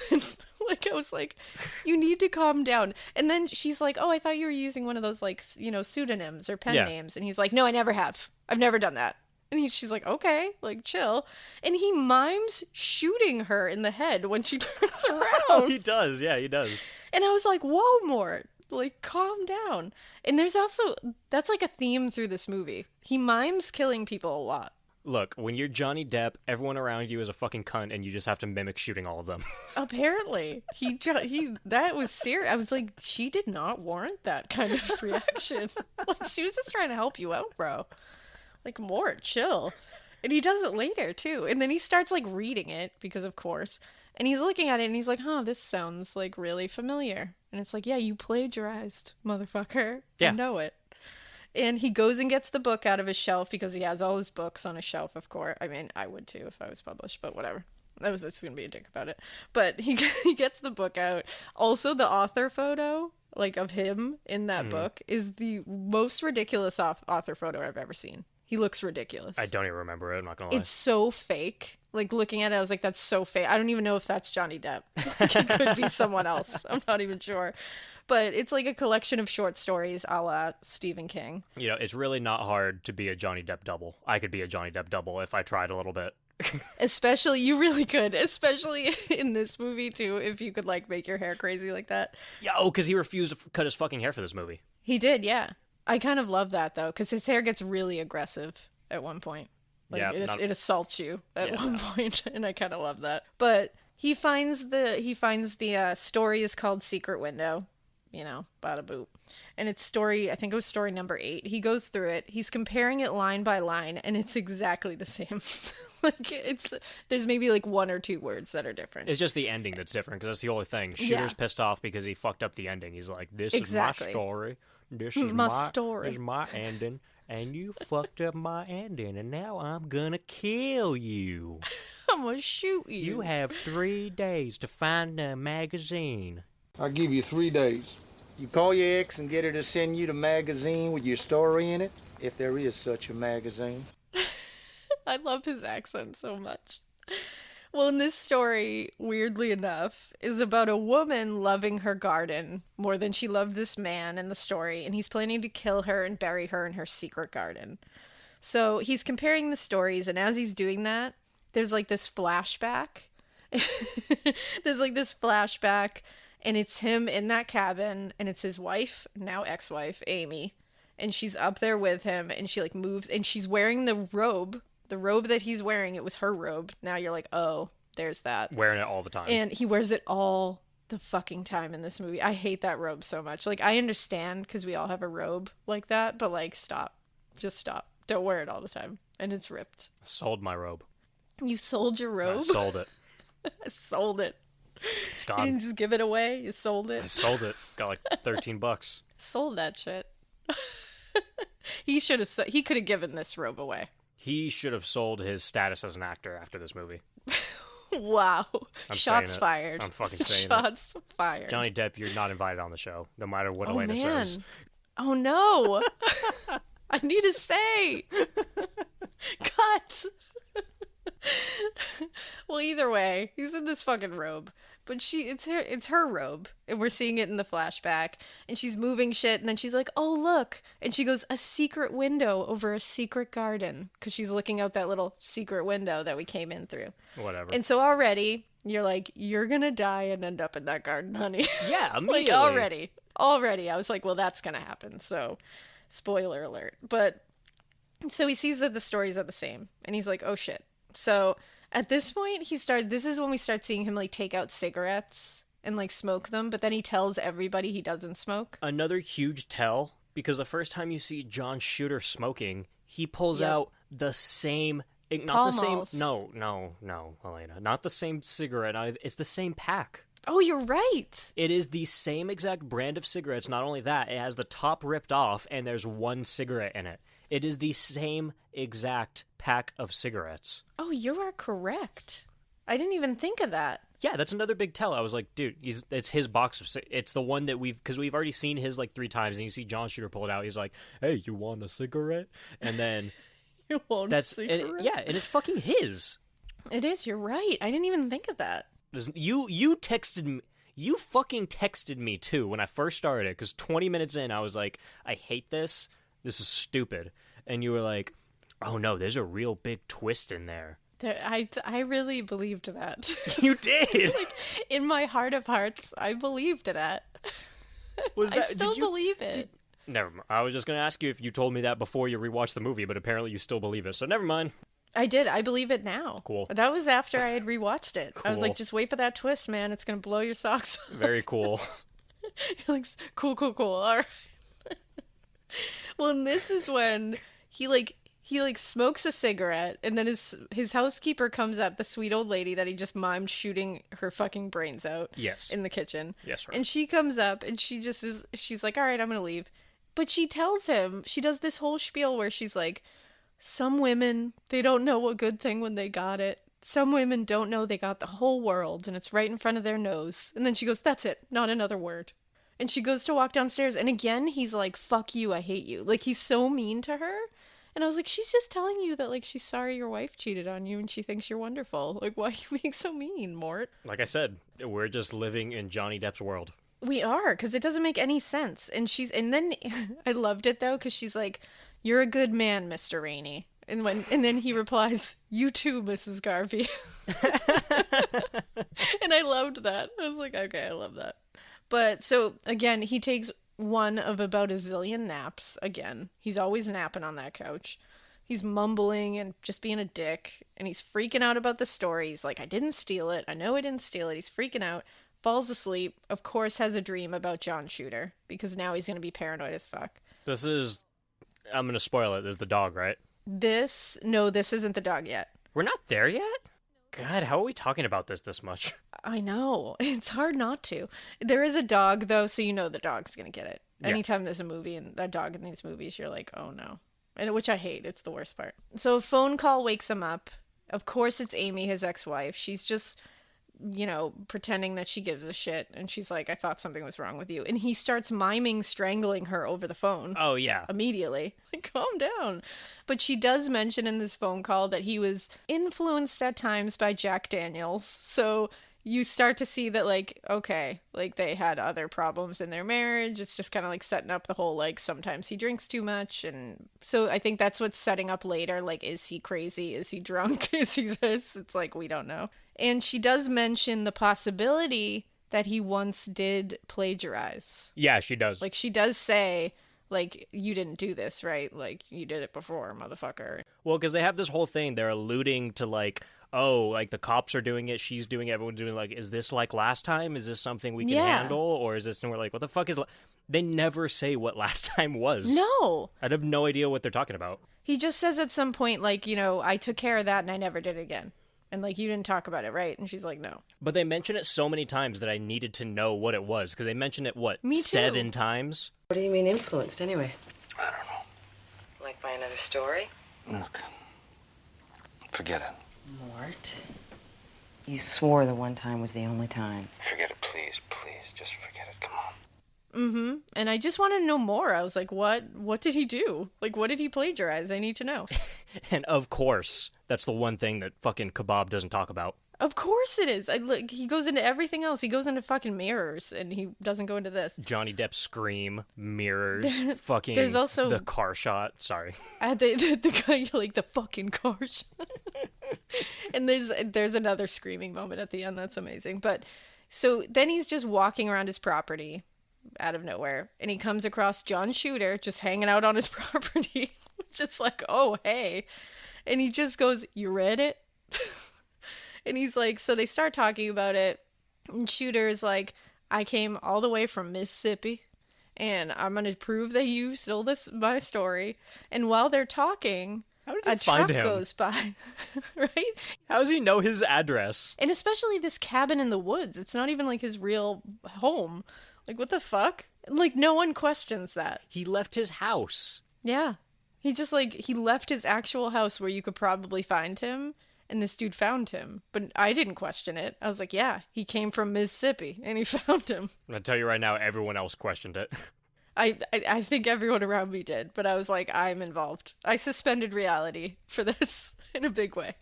Like, I was like, you need to calm down. And then she's like, oh, I thought you were using one of those, like, pseudonyms or pen names. And he's like, no, I never have. I've never done that. And she's like, okay, like, chill. And he mimes shooting her in the head when she turns around. Oh, he does. Yeah, he does. And I was like, whoa, Mort, like, calm down. And there's also, that's like a theme through this movie. He mimes killing people a lot. Look, when you're Johnny Depp, everyone around you is a fucking cunt, and you just have to mimic shooting all of them. Apparently. That was serious. I was like, she did not warrant that kind of reaction. Like, she was just trying to help you out, bro. Like, Mort, chill. And he does it later, too. And then he starts, like, reading it, because of course. And he's looking at it, and he's like, huh, this sounds, like, really familiar. And it's like, yeah, you plagiarized, motherfucker. Yeah. I know it. And he goes and gets the book out of his shelf because he has all his books on a shelf, of course. I mean, I would too if I was published, but whatever. I was just going to be a dick about it. But he gets the book out. Also, the author photo, like of him in that book, is the most ridiculous author photo I've ever seen. He looks ridiculous. I don't even remember it, I'm not gonna lie. It's so fake. Like, looking at it, I was like, that's so fake. I don't even know if that's Johnny Depp. Like, it could be someone else. I'm not even sure. But it's like a collection of short stories a la Stephen King. You know, it's really not hard to be a Johnny Depp double. I could be a Johnny Depp double if I tried a little bit. Especially, you really could. Especially in this movie, too, if you could, like, make your hair crazy like that. Yeah, because he refused to cut his fucking hair for this movie. He did, yeah. I kind of love that, though, because his hair gets really aggressive at one point. Like, Yeah, it assaults you at Yeah, one point, and I kind of love that. But he finds the story is called Secret Window, you know, bada boop. And it's story, I think it was story number 8. He goes through it. He's comparing it line by line, and it's exactly the same. Like, there's maybe like 1 or 2 words that are different. It's just the ending that's different, because that's the only thing. Shooter's pissed off because he fucked up the ending. He's like, this is my story. This is My story. This is my ending. And you fucked up my ending, and now I'm gonna kill you. I'm gonna shoot you. You have 3 days to find a magazine. I'll give you 3 days. You call your ex and get her to send you the magazine with your story in it, if there is such a magazine. I love his accent so much. Well, in this story, weirdly enough, is about a woman loving her garden more than she loved this man in the story, and he's planning to kill her and bury her in her secret garden. So he's comparing the stories, and as he's doing that, there's like this flashback. And it's him in that cabin, and it's his wife, now ex-wife, Amy, and she's up there with him, and she like moves, and she's wearing the robe that he's wearing. It was her robe. Now you're like, oh, there's that. Wearing it all the time. And he wears it all the fucking time in this movie. I hate that robe so much. Like, I understand because we all have a robe like that, but like, stop. Just stop. Don't wear it all the time. And it's ripped. I sold my robe. You sold your robe? I sold it. I sold it. It's You gone. didn't just give it away. You sold I it. sold it. Got like $13. Sold that shit. He could have given this robe away. He should have sold his status as an actor after this movie. Wow. I'm Shots saying it. fired. I'm fucking saying Shots fired. Johnny Depp, you're not invited on the show, no matter what Oh, Alaina man. says. Oh, no. I need to say. Cut. Well, either way, he's in this fucking robe. But it's her robe, and we're seeing it in the flashback, and she's moving shit, and then she's like, oh, look, and she goes, a secret window over a secret garden, because she's looking out that little secret window that we came in through. Whatever. And so already, you're like, you're gonna die and end up in that garden, honey. Yeah, immediately. Like, already, I was like, well, that's gonna happen, so spoiler alert. But, so he sees that the stories are the same, and he's like, oh, shit. So at this point, this is when we start seeing him like take out cigarettes and like smoke them, but then he tells everybody he doesn't smoke. Another huge tell, because the first time you see John Shooter smoking, he pulls out the same, not the same, no, Alaina, not the same cigarette, it's the same pack. Oh, you're right. It is the same exact brand of cigarettes. Not only that, it has the top ripped off and there's one cigarette in it. It is the same exact pack of cigarettes. Oh, you are correct. I didn't even think of that. Yeah, that's another big tell. I was like, dude, it's his box of it's the one that because we've already seen his like 3 times, and you see John Shooter pull it out. He's like, hey, you want a cigarette? And then You want a cigarette? and it's fucking his. It is. You're right. I didn't even think of that. You texted me. You fucking texted me too when I first started, because 20 minutes in, I was like, I hate this. This is stupid. And you were like, oh no, there's a real big twist in there. I really believed that. You did. Like, in my heart of hearts, I believed that. I still believe it. Never mind. I was just going to ask you if you told me that before you rewatched the movie, but apparently you still believe it. So never mind. I did. I believe it now. Cool. That was after I had rewatched it. I was Cool. like, just wait for that twist, man. It's going to blow your socks off. Very cool. You're like, cool. All right. Well, and this is when he smokes a cigarette, and then his housekeeper comes up, the sweet old lady that he just mimed shooting her fucking brains out. Yes. In the kitchen. Yes, right. And she comes up, and she's like, all right, I'm going to leave. But she tells him, she does this whole spiel where she's like, some women, they don't know a good thing when they got it. Some women don't know they got the whole world and it's right in front of their nose. And then she goes, that's it, not another word. And she goes to walk downstairs, and again, he's like, fuck you, I hate you. Like, he's so mean to her. And I was like, she's just telling you that, like, she's sorry your wife cheated on you and she thinks you're wonderful. Like, why are you being so mean, Mort? Like I said, we're just living in Johnny Depp's world. We are, because it doesn't make any sense. And then I loved it, though, because she's like, you're a good man, Mr. Rainey. And then he replies, you too, Mrs. Garvey. And I loved that. I was like, okay, I love that. But so again, he takes one of about a zillion naps again. He's always napping on that couch. He's mumbling and just being a dick. And he's freaking out about the story. He's like, I didn't steal it. I know I didn't steal it. He's freaking out. Falls asleep. Of course has a dream about John Shooter. Because now he's going to be paranoid as fuck. I'm going to spoil it. This is the dog, right? This isn't the dog yet. We're not there yet? God, how are we talking about this much? I know. It's hard not to. There is a dog, though, so you know the dog's going to get it. Yeah. Anytime there's a movie and a dog in these movies, you're like, oh no. And which I hate. It's the worst part. So a phone call wakes him up. Of course, it's Amy, his ex-wife. She's just, pretending that she gives a shit. And she's like, I thought something was wrong with you. And he starts miming strangling her over the phone. Oh, yeah. Immediately. Like, calm down. But she does mention in this phone call that he was influenced at times by Jack Daniels. So you start to see that, like, okay, like, they had other problems in their marriage. It's just kind of, like, setting up the whole, like, sometimes he drinks too much. And so I think that's what's setting up later. Like, is he crazy? Is he drunk? Is he this? It's like, we don't know. And she does mention the possibility that he once did plagiarize. Yeah, she does. Like, she does say, like, you didn't do this, right? Like, you did it before, motherfucker. Well, because they have this whole thing. They're alluding to, like, oh, like, the cops are doing it, she's doing it, everyone's doing it. Like, is this like last time? Is this something we can handle? Or is this, and we're like, what the fuck is... They never say what last time was. No. I'd have no idea what they're talking about. He just says at some point, like, I took care of that and I never did it again. And, like, you didn't talk about it, right? And she's like, no. But they mention it so many times that I needed to know what it was. Because they mentioned it, Me too. 7 times? What do you mean influenced, anyway? I don't know. Like by another story? Look, forget it. Mort, you swore the one time was the only time. Forget it, please, please. Just forget it. Come on. Mm-hmm. And I just want to know more. I was like, what did he do? Like, what did he plagiarize? I need to know. And of course, that's the one thing that fucking Kebab doesn't talk about. Of course it is. He goes into everything else. He goes into fucking mirrors, and he doesn't go into this. Johnny Depp scream, mirrors, fucking There's also the car shot. Sorry. The guy, like, the fucking car shot. And there's another screaming moment at the end. That's amazing. But so then he's just walking around his property out of nowhere, and he comes across John Shooter just hanging out on his property. It's just like, oh, hey. And he just goes, you read it? And he's like, so they start talking about it, and Shooter is like, I came all the way from Mississippi, and I'm going to prove that you stole my story. And while they're talking, a truck goes by, right? How does he know his address? And especially this cabin in the woods. It's not even like his real home. Like, what the fuck? Like, no one questions that. He left his house. Yeah. He just, like, he left his actual house where you could probably find him, and this dude found him. But I didn't question it. I was like, yeah, he came from Mississippi, and he found him. I'm going to tell you right now, everyone else questioned it. I think everyone around me did, but I was like, I'm involved. I suspended reality for this in a big way.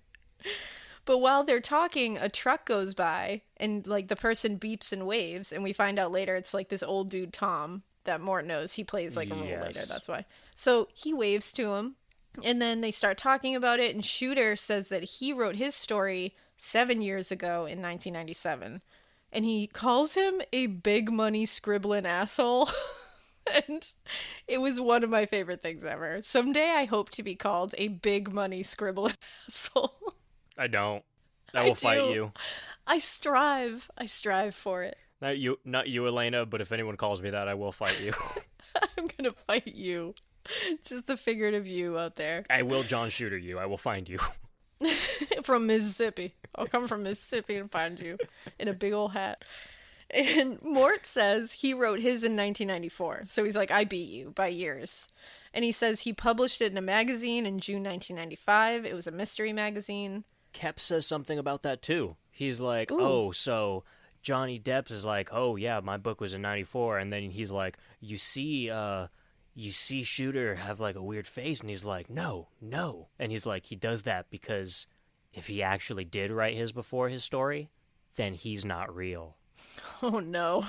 But while they're talking, a truck goes by, and, like, the person beeps and waves, and we find out later it's, like, this old dude, Tom, that Mort knows. He plays, like, a role later, that's why. So he waves to him, and then they start talking about it, and Shooter says that he wrote his story 7 years ago in 1997, and he calls him a big money scribbling asshole. And it was one of my favorite things ever. Someday I hope to be called a big money scribbling asshole. I don't. I will fight you. I strive for it. Not you, Elena, but if anyone calls me that, I will fight you. I'm gonna fight you. Just the figurative you out there. I will John Shooter you. I will find you. From Mississippi. I'll come from Mississippi and find you in a big old hat. And Mort says he wrote his in 1994. So he's like, I beat you by years. And he says he published it in a magazine in June 1995. It was a mystery magazine. Kep says something about that too. He's like, Ooh. oh, so Johnny Depp is like, oh yeah, my book was in 94. And then he's like, you see Shooter have like a weird face. And he's like, no. And he's like, he does that because if he actually did write his before his story, then he's not real. Oh no.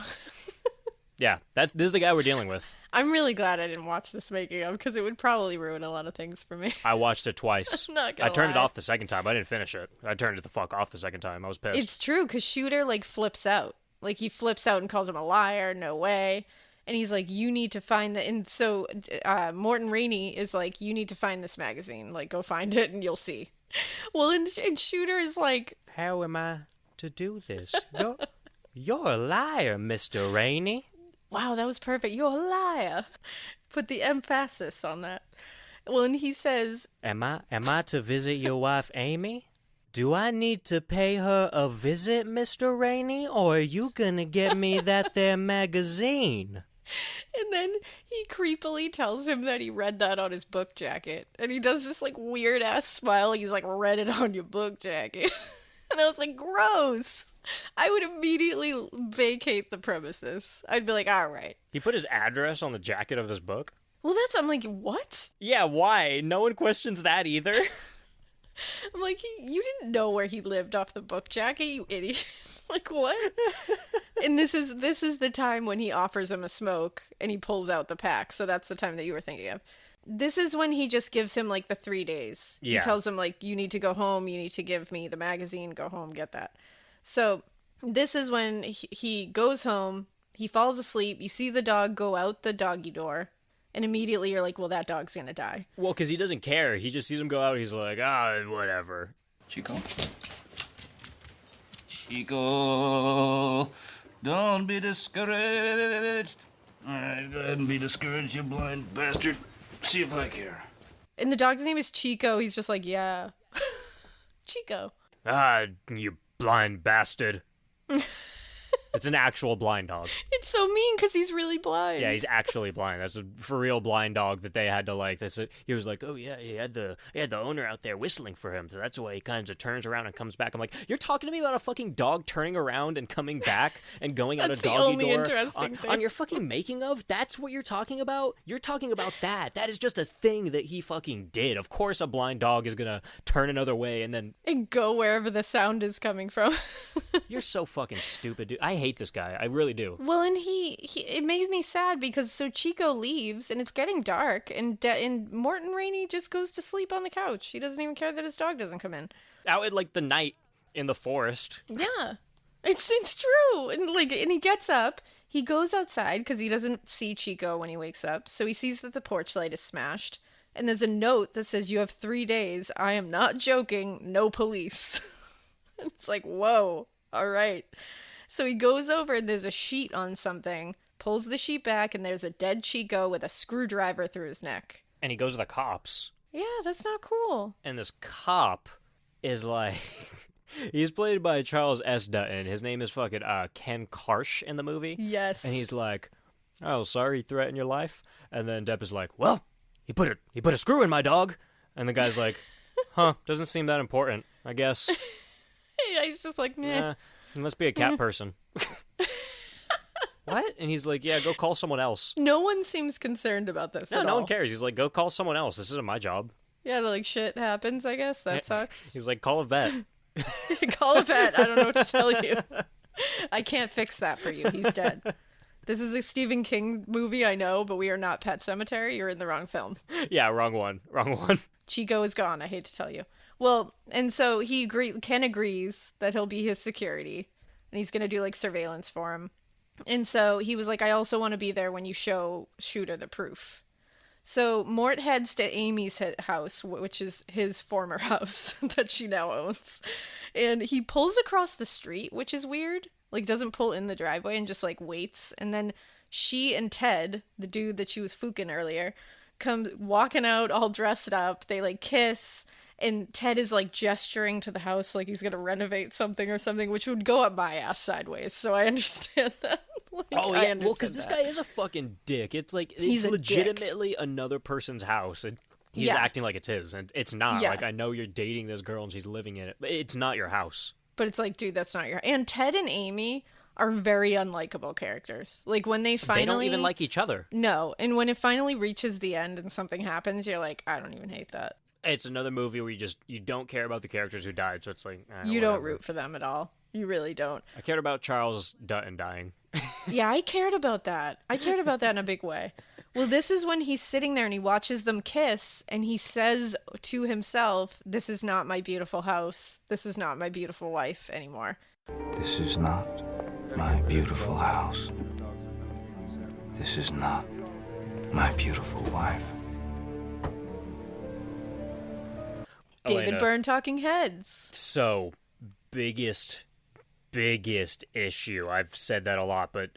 Yeah, this is the guy we're dealing with. I'm really glad I didn't watch this making of, because it would probably ruin a lot of things for me. I watched it twice. I'm not gonna I turned it lie. off the second time. I didn't finish it. I turned it the fuck off the second time. I was pissed. It's true, because Shooter, like, flips out. Like, he flips out and calls him a liar, no way. And he's like, you need to find the... And so Morton Rainey is like, you need to find this magazine. Like, go find it and you'll see. Well, and Shooter is like... How am I to do this? You're a liar, Mr. Rainey. Wow, that was perfect. You're a liar. Put the emphasis on that. Well, and he says... Am I to visit your wife, Amy? Do I need to pay her a visit, Mr. Rainey? Or are you gonna get me that there magazine? And then he creepily tells him that he read that on his book jacket. And he does this, like, weird-ass smile. He's like, read it on your book jacket. And I was like, gross. I would immediately vacate the premises. I'd be like, all right. He put his address on the jacket of his book? Well, I'm like, what? Yeah, why? No one questions that either. I'm like, you didn't know where he lived off the book jacket, you idiot. Like, what? And this is the time when he offers him a smoke and he pulls out the pack. So that's the time that you were thinking of. This is when he just gives him, like, the 3 days. Yeah. He tells him, like, you need to go home. You need to give me the magazine. Go home, get that. So this is when he goes home. He falls asleep. You see the dog go out the doggy door. And immediately you're like, well, that dog's going to die. Well, because he doesn't care. He just sees him go out. He's like, whatever. Chico? Chico, don't be discouraged. All right, go ahead and be discouraged, you blind bastard. See if I care. And the dog's name is Chico. He's just like, yeah. Chico. You blind bastard. It's an actual blind dog. It's so mean because he's really blind. Yeah, he's actually blind. That's a for real blind dog that they had to like. He was like, oh yeah, he had the owner out there whistling for him, so that's why he kind of turns around and comes back. I'm like, you're talking to me about a fucking dog turning around and coming back and going out a doggy door interesting thing. on your fucking making of? That's what you're talking about? You're talking about that. That is just a thing that he fucking did. Of course, a blind dog is gonna turn another way and then go wherever the sound is coming from. You're so fucking stupid, dude. I hate this guy. I really do. Well, and it makes me sad because so Chico leaves and it's getting dark and Morton Rainey just goes to sleep on the couch. He doesn't even care that his dog doesn't come in. Out at like the night in the forest. Yeah, it's true. And he gets up. He goes outside because he doesn't see Chico when he wakes up. So he sees that the porch light is smashed. And there's a note that says, you have 3 days. I am not joking. No police. It's like, whoa. All right. So he goes over and there's a sheet on something, pulls the sheet back, and there's a dead Chico with a screwdriver through his neck. And he goes to the cops. Yeah, that's not cool. And this cop is like... he's played by Charles S. Dutton. His name is fucking Ken Karsh in the movie. Yes. And he's like, oh, sorry he threatened your life? And then Depp is like, well, he put a screw in my dog. And the guy's like, huh, doesn't seem that important, I guess. Yeah, he's just like, nah. He must be a cat person. What? And he's like, yeah, go call someone else. No one seems concerned about this at all. No one cares. He's like, go call someone else. This isn't my job. Yeah, like, shit happens, I guess. That sucks. He's like, call a vet. Call a vet. I don't know what to tell you. I can't fix that for you. He's dead. This is a Stephen King movie, I know, but we are not Pet Sematary. You're in the wrong film. Yeah, wrong one. Chico is gone, I hate to tell you. Well, and so Ken agrees that he'll be his security, and he's going to do, like, surveillance for him. And so he was like, I also want to be there when you show Shooter the proof. So Mort heads to Amy's house, which is his former house that she now owns. And he pulls across the street, which is weird. Like, doesn't pull in the driveway and just, like, waits. And then she and Ted, the dude that she was fooking earlier, come walking out all dressed up. They, like, kiss. And Ted is like gesturing to the house like he's gonna renovate something or something, which would go up my ass sideways. So I understand that. Like, Oh I yeah, understand well, because this that. guy is a fucking dick. It's like He's it's a dick. legitimately another person's house, and he's Yeah. acting like it's his, and it's not. Yeah. Like, I know you're dating this girl and she's living in it, but it's not your house. But it's like, dude, that's not your. And Ted and Amy are very unlikable characters. Like when they finally, They don't even like each other. No, and when it finally reaches the end and something happens, you're like, I don't even hate that. It's another movie where you don't care about the characters who died, so it's like You don't whatever. root for them at all. You really don't. I cared about Charles Dutton dying. Yeah, I cared about that. I cared about that in a big way. Well, this is when he's sitting there and he watches them kiss and he says to himself, this is not my beautiful house. This is not my beautiful wife anymore. This is not my beautiful house. This is not my beautiful wife. David Alaina, Byrne talking heads. So, biggest issue. I've said that a lot, but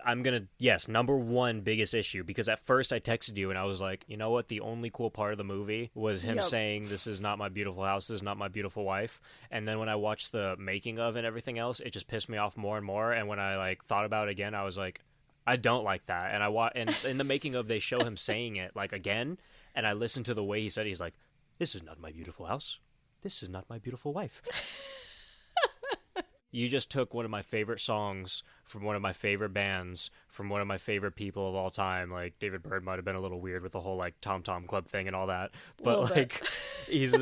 I'm gonna, yes, number one biggest issue, because at first I texted you and I was like, you know what, the only cool part of the movie was him Yep. saying, this is not my beautiful house, this is not my beautiful wife, and then when I watched the making of and everything else, it just pissed me off more and more, and when I like thought about it again, I was like, I don't like that, and and in the making of, they show him saying it like again, and I listened to the way he said it, he's like, this is not my beautiful house, this is not my beautiful wife. You just took one of my favorite songs from one of my favorite bands from one of my favorite people of all time. Like, David Byrne might have been a little weird with the whole like Tom Tom Club thing and all that, but Little like he's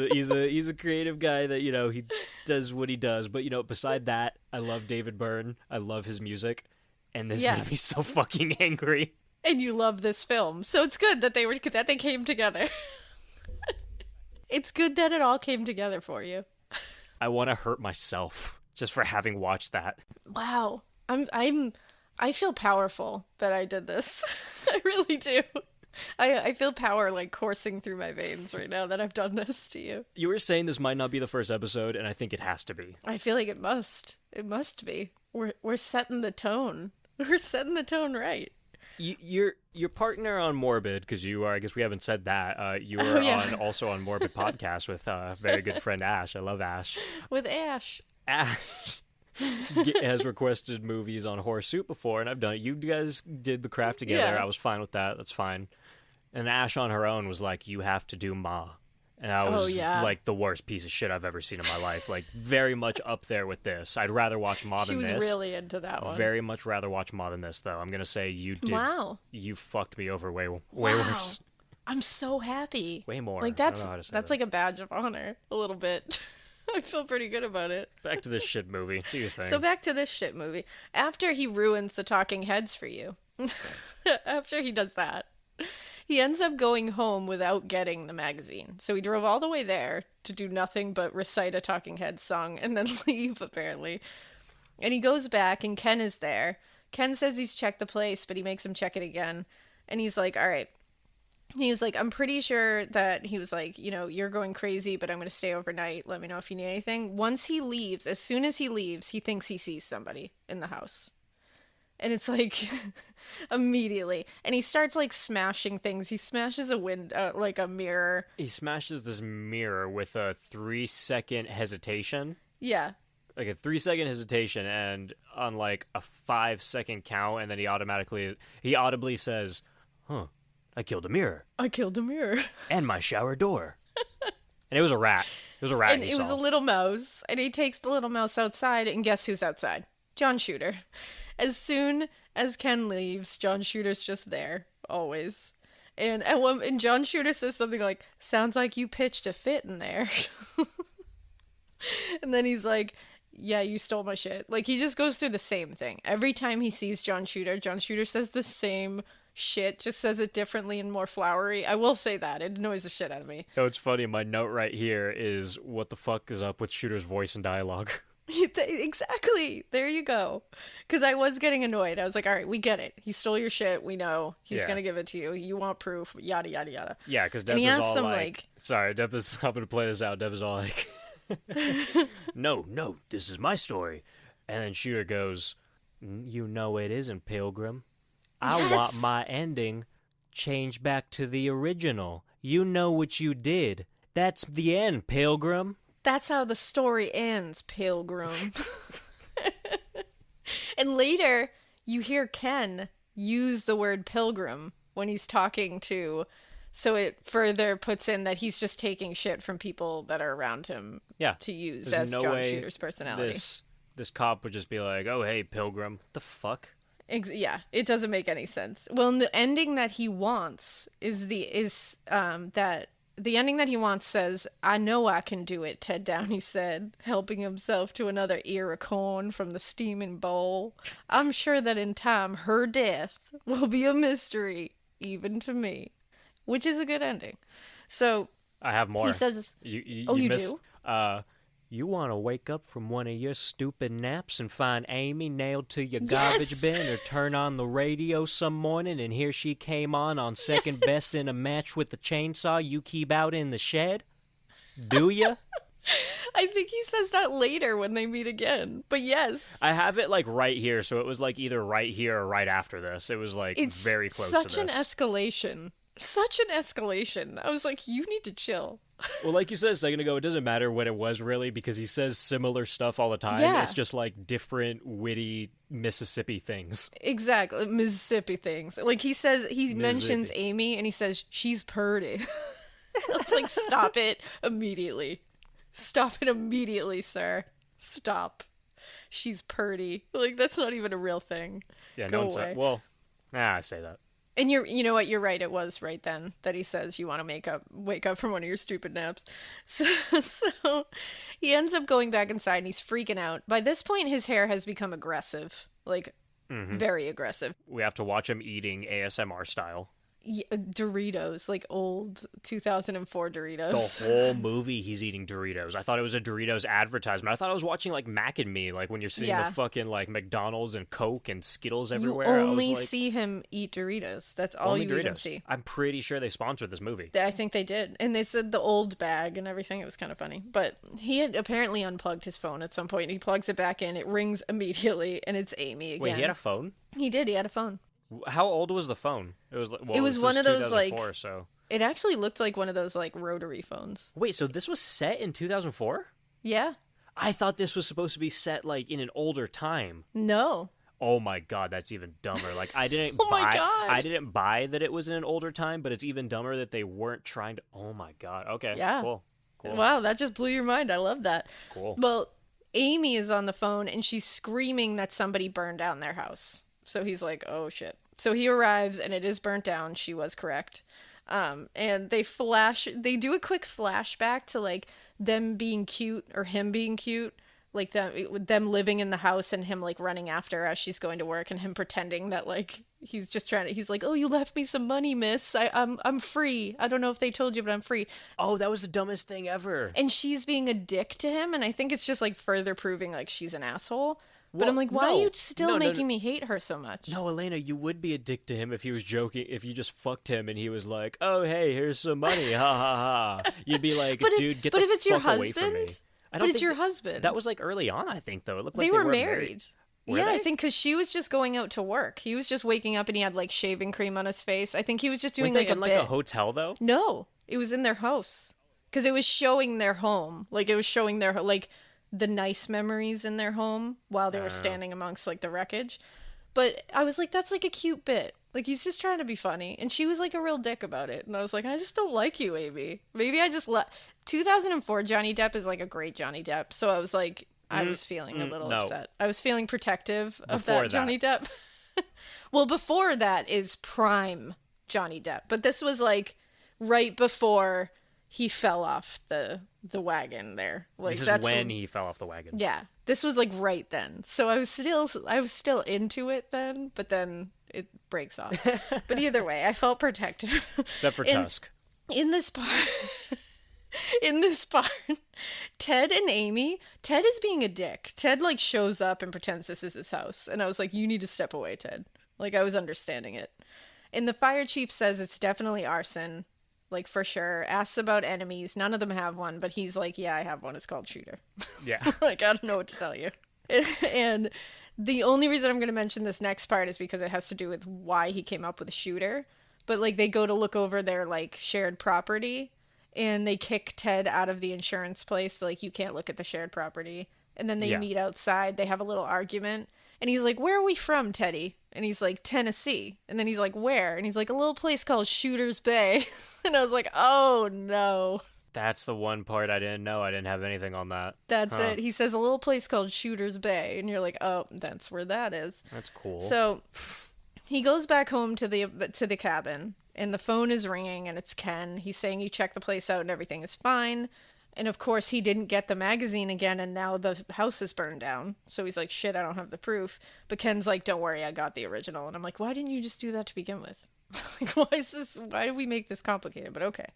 a creative guy that, you know, he does what he does. But, you know, beside that, I love David Byrne. I love his music, and this Yeah. made me so fucking angry. And you love this film. So it's good that they came together. It's good that it all came together for you. I want to hurt myself just for having watched that. Wow. I feel powerful that I did this. I really do. I feel power like coursing through my veins right now that I've done this to you. You were saying this might not be the first episode, and I think it has to be. I feel like it must. It must be. We're setting the tone. We're setting the tone right. Your partner on Morbid, because you are, I guess we haven't said that, you were also on Morbid podcast with very good friend Ash. I love Ash. With Ash. Ash has requested movies on Horror Soup before, and I've done it. You guys did The Craft together. Yeah. I was fine with that. That's fine. And Ash on her own was like, you have to do Ma. And I was like the worst piece of shit I've ever seen in my life. Like, very much up there with this. I'd rather watch Ma than this. She was really into that one. Very much rather watch Ma than this, though. I'm going to say you did. Wow. You fucked me over way Wow. worse. I'm so happy. Way more. Like I don't know how to say that's that. like a badge of honor, a little bit. I feel pretty good about it. Back to this shit movie. Do your thing. So back to this shit movie. After he ruins the talking heads for you, after he does that, he ends up going home without getting the magazine. So he drove all the way there to do nothing but recite a Talking Heads song and then leave, apparently. And he goes back, and Ken is there. Ken says he's checked the place, but he makes him check it again. And he's like, all right. He was like, I'm pretty sure that he was like, you know, you're going crazy, but I'm going to stay overnight. Let me know if you need anything. Once he leaves, as soon as he leaves, he thinks he sees somebody in the house. And it's like, immediately. And he starts like smashing things. He smashes a window, like a mirror. He smashes this mirror with a 3-second hesitation. Yeah. Like a 3-second hesitation, and on like a 5-second count, and then he audibly says, huh, I killed a mirror. I killed a mirror. And my shower door. And it was a rat. It was a rat. And it was a little mouse. And he takes the little mouse outside, and guess who's outside? John Shooter. As soon as Ken leaves, John Shooter's just there, always. And John Shooter says something like, sounds like you pitched a fit in there. And then he's like, yeah, you stole my shit. Like, he just goes through the same thing. Every time he sees John Shooter says the same shit, just says it differently and more flowery. I will say that. It annoys the shit out of me. Oh, it's funny. My note right here is, what the fuck is up with Shooter's voice and dialogue? Exactly. There you go. Because I was getting annoyed. I was like, all right, we get it. He stole your shit. We know. He's going to give it to you. You want proof. Yada, yada, yada. Yeah, because Deb he is asks all him, like... Sorry, Deb is... I'm going to play this out. Deb is all like... no, this is my story. And then Shooter goes, you know it isn't, Pilgrim. I want my ending changed back to the original. You know what you did. That's the end, Pilgrim. That's how the story ends, Pilgrim. And later, you hear Ken use the word pilgrim when he's talking to... So it further puts in that he's just taking shit from people that are around him to use There's as no John way Shooter's personality. This cop would just be like, oh, hey, Pilgrim. The fuck? Yeah, it doesn't make any sense. Well, and the ending that he wants the ending that he wants says, "I know I can do it," Ted Downey said, helping himself to another ear of corn from the steaming bowl. "I'm sure that in time her death will be a mystery, even to me." Which is a good ending. So I have more. He says, you do? You want to wake up from one of your stupid naps and find Amy nailed to your garbage bin, or turn on the radio some morning and here she came on second best in a match with the chainsaw you keep out in the shed? Do ya? I think he says that later when they meet again. But yes. I have it like right here, so it was like either right here or right after this. It was like very close to this. Such an escalation. Such an escalation. I was like, you need to chill. Well, like you said a second ago, it doesn't matter what it was really, because he says similar stuff all the time. Yeah. It's just like different witty Mississippi things. Exactly. Mississippi things. Like he mentions Amy and he says, "She's purty." It's like, stop it immediately. Stop it immediately, sir. Stop. She's purty. Like, that's not even a real thing. Yeah, Go no one's away. I say that. And you know what? You're right. It was right then that he says you want to wake up from one of your stupid naps. So he ends up going back inside and he's freaking out. By this point, his hair has become aggressive, like very aggressive. We have to watch him eating ASMR style. Yeah, Doritos, like old 2004 Doritos. The whole movie he's eating Doritos. I thought it was a Doritos advertisement. I thought I was watching like Mac and Me, like when you're seeing the fucking like McDonald's and Coke and Skittles everywhere. You only see him eat Doritos. That's all you even see. I'm pretty sure they sponsored this movie. I think they did. And they said the old bag and everything. It was kind of funny. But he had apparently unplugged his phone at some point. He plugs it back in. It rings immediately and it's Amy again. Wait, he had a phone? He did. He had a phone. How old was the phone? It was one of those like. So. It actually looked like one of those like rotary phones. Wait, so this was set in 2004? Yeah. I thought this was supposed to be set like in an older time. No. Oh my god, that's even dumber. Like I didn't I didn't buy that it was in an older time, but it's even dumber that they weren't trying to. Oh my god. Okay. Yeah. Cool. Wow, that just blew your mind. I love that. Cool. Well, Amy is on the phone and she's screaming that somebody burned down their house. So he's like, "Oh shit." So he arrives and it is burnt down. She was correct. And they do a quick flashback to like them being cute or him being cute. Like them living in the house and him like running after her as she's going to work and him pretending that like he's like, "Oh, you left me some money, miss. I'm free. I don't know if they told you, but I'm free." Oh, that was the dumbest thing ever. And she's being a dick to him. And I think it's just like further proving like she's an asshole. But Well, I'm like, why are you still making me hate her so much? No, Alaina, you would be a dick to him if he was joking, if you just fucked him and he was like, "Oh, hey, here's some money, ha ha ha." You'd be like, "Dude, get the fuck away from me." But if it's your husband? But it's your husband. That was like early on, I think, though. It looked like they were married. Were yeah, they? I think because she was just going out to work. He was just waking up and he had like shaving cream on his face. I think he was just doing Weren't like they a in bit. like a hotel, though? No, it was in their house. Because it was showing their home. Like it was showing their like the nice memories in their home while they were standing amongst like the wreckage. But I was like, that's like a cute bit. Like he's just trying to be funny. And she was like a real dick about it. And I was like, I just don't like you, Amy. Maybe I just 2004 Johnny Depp is like a great Johnny Depp. So I was like, I was feeling a little upset. I was feeling protective of that Johnny Depp. Well, before that is prime Johnny Depp. But this was like right before he fell off the wagon there. Like this is when he fell off the wagon. Yeah. This was like right then. So I was still into it then, but then it breaks off. But either way, I felt protective. Except for Tusk. In this part, Ted and Amy, Ted is being a dick. Ted like shows up and pretends this is his house. And I was like, you need to step away, Ted. Like I was understanding it. And the fire chief says it's definitely arson. Like for sure. Asks about enemies. None of them have one, but he's like, yeah, I have one. It's called Shooter. Yeah. Like, I don't know what to tell you. And the only reason I'm going to mention this next part is because it has to do with why he came up with Shooter. But like they go to look over their like shared property and they kick Ted out of the insurance place. Like, you can't look at the shared property. And then they meet outside. They have a little argument. And he's like, where are we from, Teddy? And he's like, Tennessee. And then he's like, where? And he's like, a little place called Shooter's Bay. And I was like, oh, no. That's the one part I didn't know. I didn't have anything on that. That's it. He says a little place called Shooter's Bay. And you're like, oh, that's where that is. That's cool. So he goes back home to the cabin. And the phone is ringing, and it's Ken. He's saying he checked the place out and everything is fine. And of course, he didn't get the magazine again, and now the house is burned down. So he's like, shit, I don't have the proof. But Ken's like, don't worry, I got the original. And I'm like, why didn't you just do that to begin with? Like, why did we make this complicated? But okay.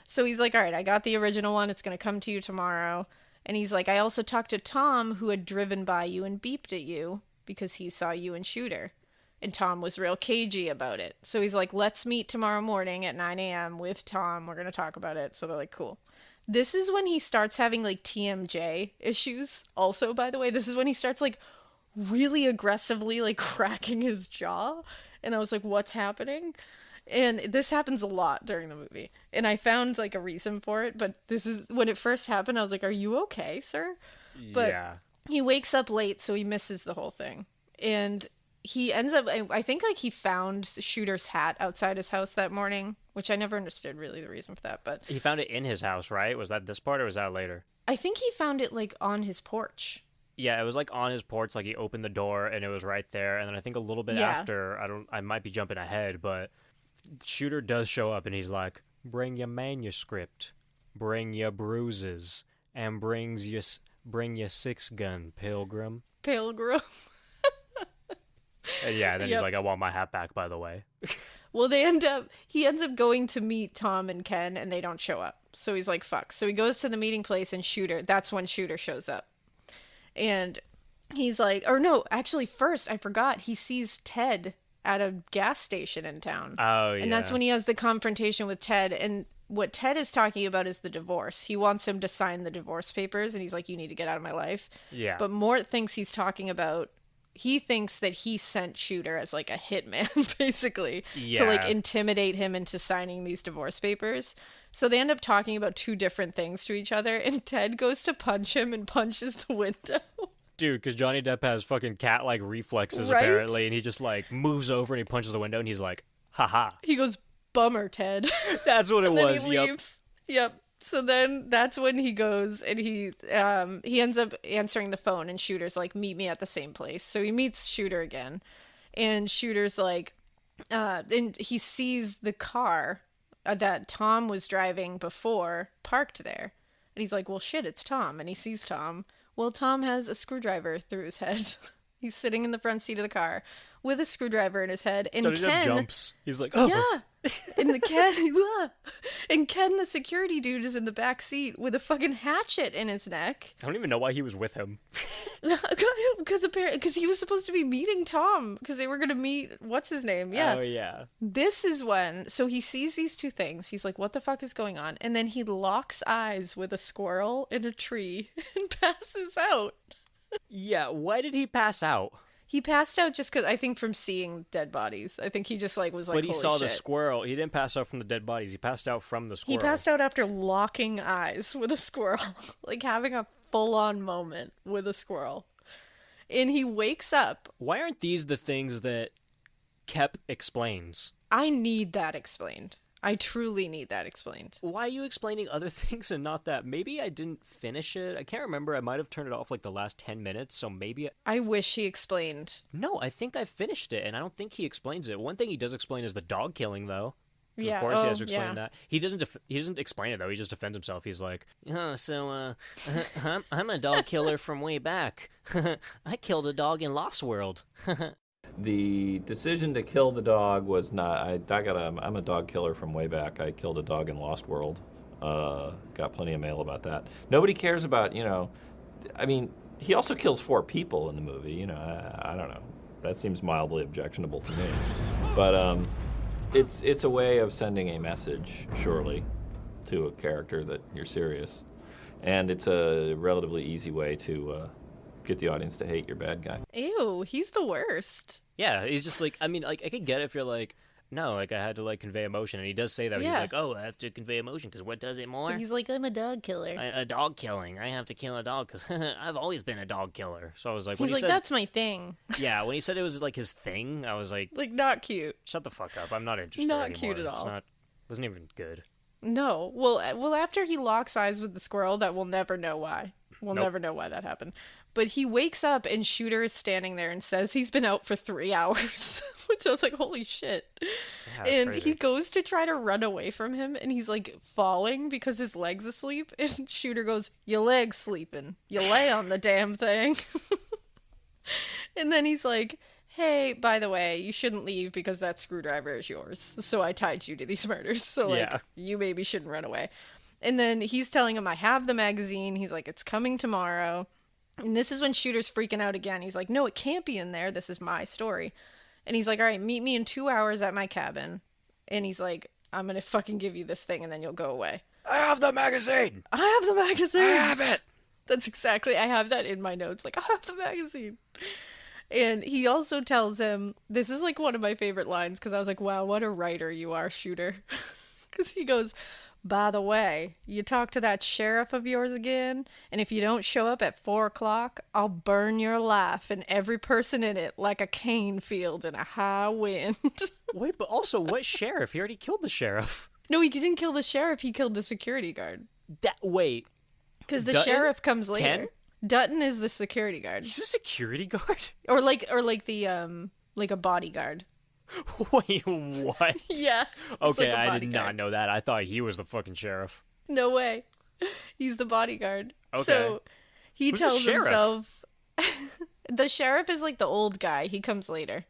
So he's like, all right, I got the original one. It's going to come to you tomorrow. And he's like, I also talked to Tom, who had driven by you and beeped at you because he saw you and Shooter. And Tom was real cagey about it. So he's like, let's meet tomorrow morning at 9 a.m. with Tom. We're going to talk about it. So they're like, cool. This is when he starts having, like, TMJ issues. Also, by the way, this is when he starts, like, really aggressively, like, cracking his jaw. And I was like, what's happening? And this happens a lot during the movie. And I found, like, a reason for it. But this is, when it first happened, I was like, are you okay, sir? But he wakes up late, so he misses the whole thing. And he ends up, I think, like, he found Shooter's hat outside his house that morning, which I never understood really the reason for that, but... He found it in his house, right? Was that this part, or was that later? I think he found it, like, on his porch. Yeah, it was, like, on his porch, like, he opened the door, and it was right there, and then I think a little bit after, I might be jumping ahead, but Shooter does show up, and he's like, bring your manuscript, bring your bruises, and bring your 6-gun, pilgrim. Pilgrim. And yeah, then he's like, I want my hat back, by the way. Well, he ends up going to meet Tom and Ken, and they don't show up. So he's like, fuck. So he goes to the meeting place, and that's when Shooter shows up. And he's like, or no, actually, first, I forgot, he sees Ted at a gas station in town. Oh, yeah. And that's when he has the confrontation with Ted, and what Ted is talking about is the divorce. He wants him to sign the divorce papers, and he's like, you need to get out of my life. Yeah. But Mort thinks he's talking about, he thinks that he sent Shooter as, like, a hitman, basically, to, like, intimidate him into signing these divorce papers. So they end up talking about two different things to each other, and Ted goes to punch him and punches the window. Dude, because Johnny Depp has fucking cat-like reflexes, right? Apparently, and he just, like, moves over and he punches the window, and he's like, haha. He goes, bummer, Ted. That's what it was, He leaves. Yep. So then that's when he goes, and he ends up answering the phone, and Shooter's like, meet me at the same place. So he meets Shooter again, and Shooter's like, and he sees the car that Tom was driving before parked there. And he's like, well, shit, it's Tom. And he sees Tom. Well, Tom has a screwdriver through his head. He's sitting in the front seat of the car with a screwdriver in his head. And Johnny Depp jumps. He's like, oh. Yeah. And Ken, the security dude, is in the back seat with a fucking hatchet in his neck. I don't even know why he was with him. Because he was supposed to be meeting Tom, because they were going to meet, what's his name? Yeah. Oh, yeah. This is when, so he sees these two things. He's like, what the fuck is going on? And then he locks eyes with a squirrel in a tree and passes out. Yeah, why did he pass out? He passed out just because, I think, from seeing dead bodies. I think he just, like, was like, but he saw the shit. squirrel. He didn't pass out from the dead bodies. He passed out from the squirrel. He passed out after locking eyes with a squirrel. Like, having a full-on moment with a squirrel. And he wakes up. Why aren't these the things that Kep explains? I need that explained. I truly need that explained. Why are you explaining other things and not that? Maybe I didn't finish it. I can't remember. I might have turned it off like the last 10 minutes, so maybe... I wish he explained. No, I think I finished it, and I don't think he explains it. One thing he does explain is the dog killing, though. Yeah, of course he has to explain that. He doesn't explain it, though. He just defends himself. He's like, I'm a dog killer from way back. I killed a dog in Lost World. The decision to kill the dog was not. I'm a dog killer from way back. I killed a dog in Lost World. Got plenty of mail about that. Nobody cares about, I mean, he also kills 4 people in the movie. I don't know. That seems mildly objectionable to me. But it's a way of sending a message, surely, to a character that you're serious, and it's a relatively easy way to get the audience to hate your bad guy. Ew, he's the worst. Yeah, he's just like, I mean, like, I could get it if you're like, No, like, I had to, like, convey emotion. And he does say that. He's Yeah. like, oh, I have to convey emotion, because what does it more? But he's like, I'm a dog killer. A dog killing. I have to kill a dog, because I've always been a dog killer. So I was like, when He's he like, said, that's my thing. yeah, when he said it was, like, his thing, I was like, Like, not cute. shut the fuck up. I'm not interested Not anymore. cute at It's all. not, wasn't even good. No. Well, after he locks eyes with the squirrel, that we'll never know why. We'll Nope. never know why that happened. But he wakes up and Shooter is standing there and says he's been out for 3 hours, which I was like, holy shit. Yeah, And crazy. he goes to try to run away from him and he's like falling because his leg's asleep. And Shooter goes, your leg's sleeping. You lay on the damn thing. And then he's like, hey, by the way, you shouldn't leave because that screwdriver is yours. So I tied you to these murders. So, like, Yeah. you maybe shouldn't run away. And then he's telling him, I have the magazine. He's like, it's coming tomorrow. And this is when Shooter's freaking out again. He's like, no, it can't be in there. This is my story. And he's like, all right, meet me in 2 hours at my cabin. And he's like, I'm going to fucking give you this thing and then you'll go away. I have the magazine! I have the magazine! I have it! That's exactly, I have that in my notes. Like, I have the magazine. And he also tells him, this is like one of my favorite lines because I was like, wow, what a writer you are, Shooter. Because he goes, by the way, you talk to that sheriff of yours again, and if you don't show up at 4 o'clock, I'll burn your life and every person in it like a cane field in a high wind. Wait, but also, what sheriff? He already killed the sheriff. No, he didn't kill the sheriff, he killed the security guard. Wait. Because the Dutton? sheriff comes later. Ken? Dutton is the security guard. He's a security guard? Or like a bodyguard. Wait, what? Yeah. It's Okay, like a I did bodyguard. not know that. I thought he was the fucking sheriff. No way. He's the bodyguard. Okay. So he Who's the tells sheriff? himself the sheriff is like the old guy. He comes later.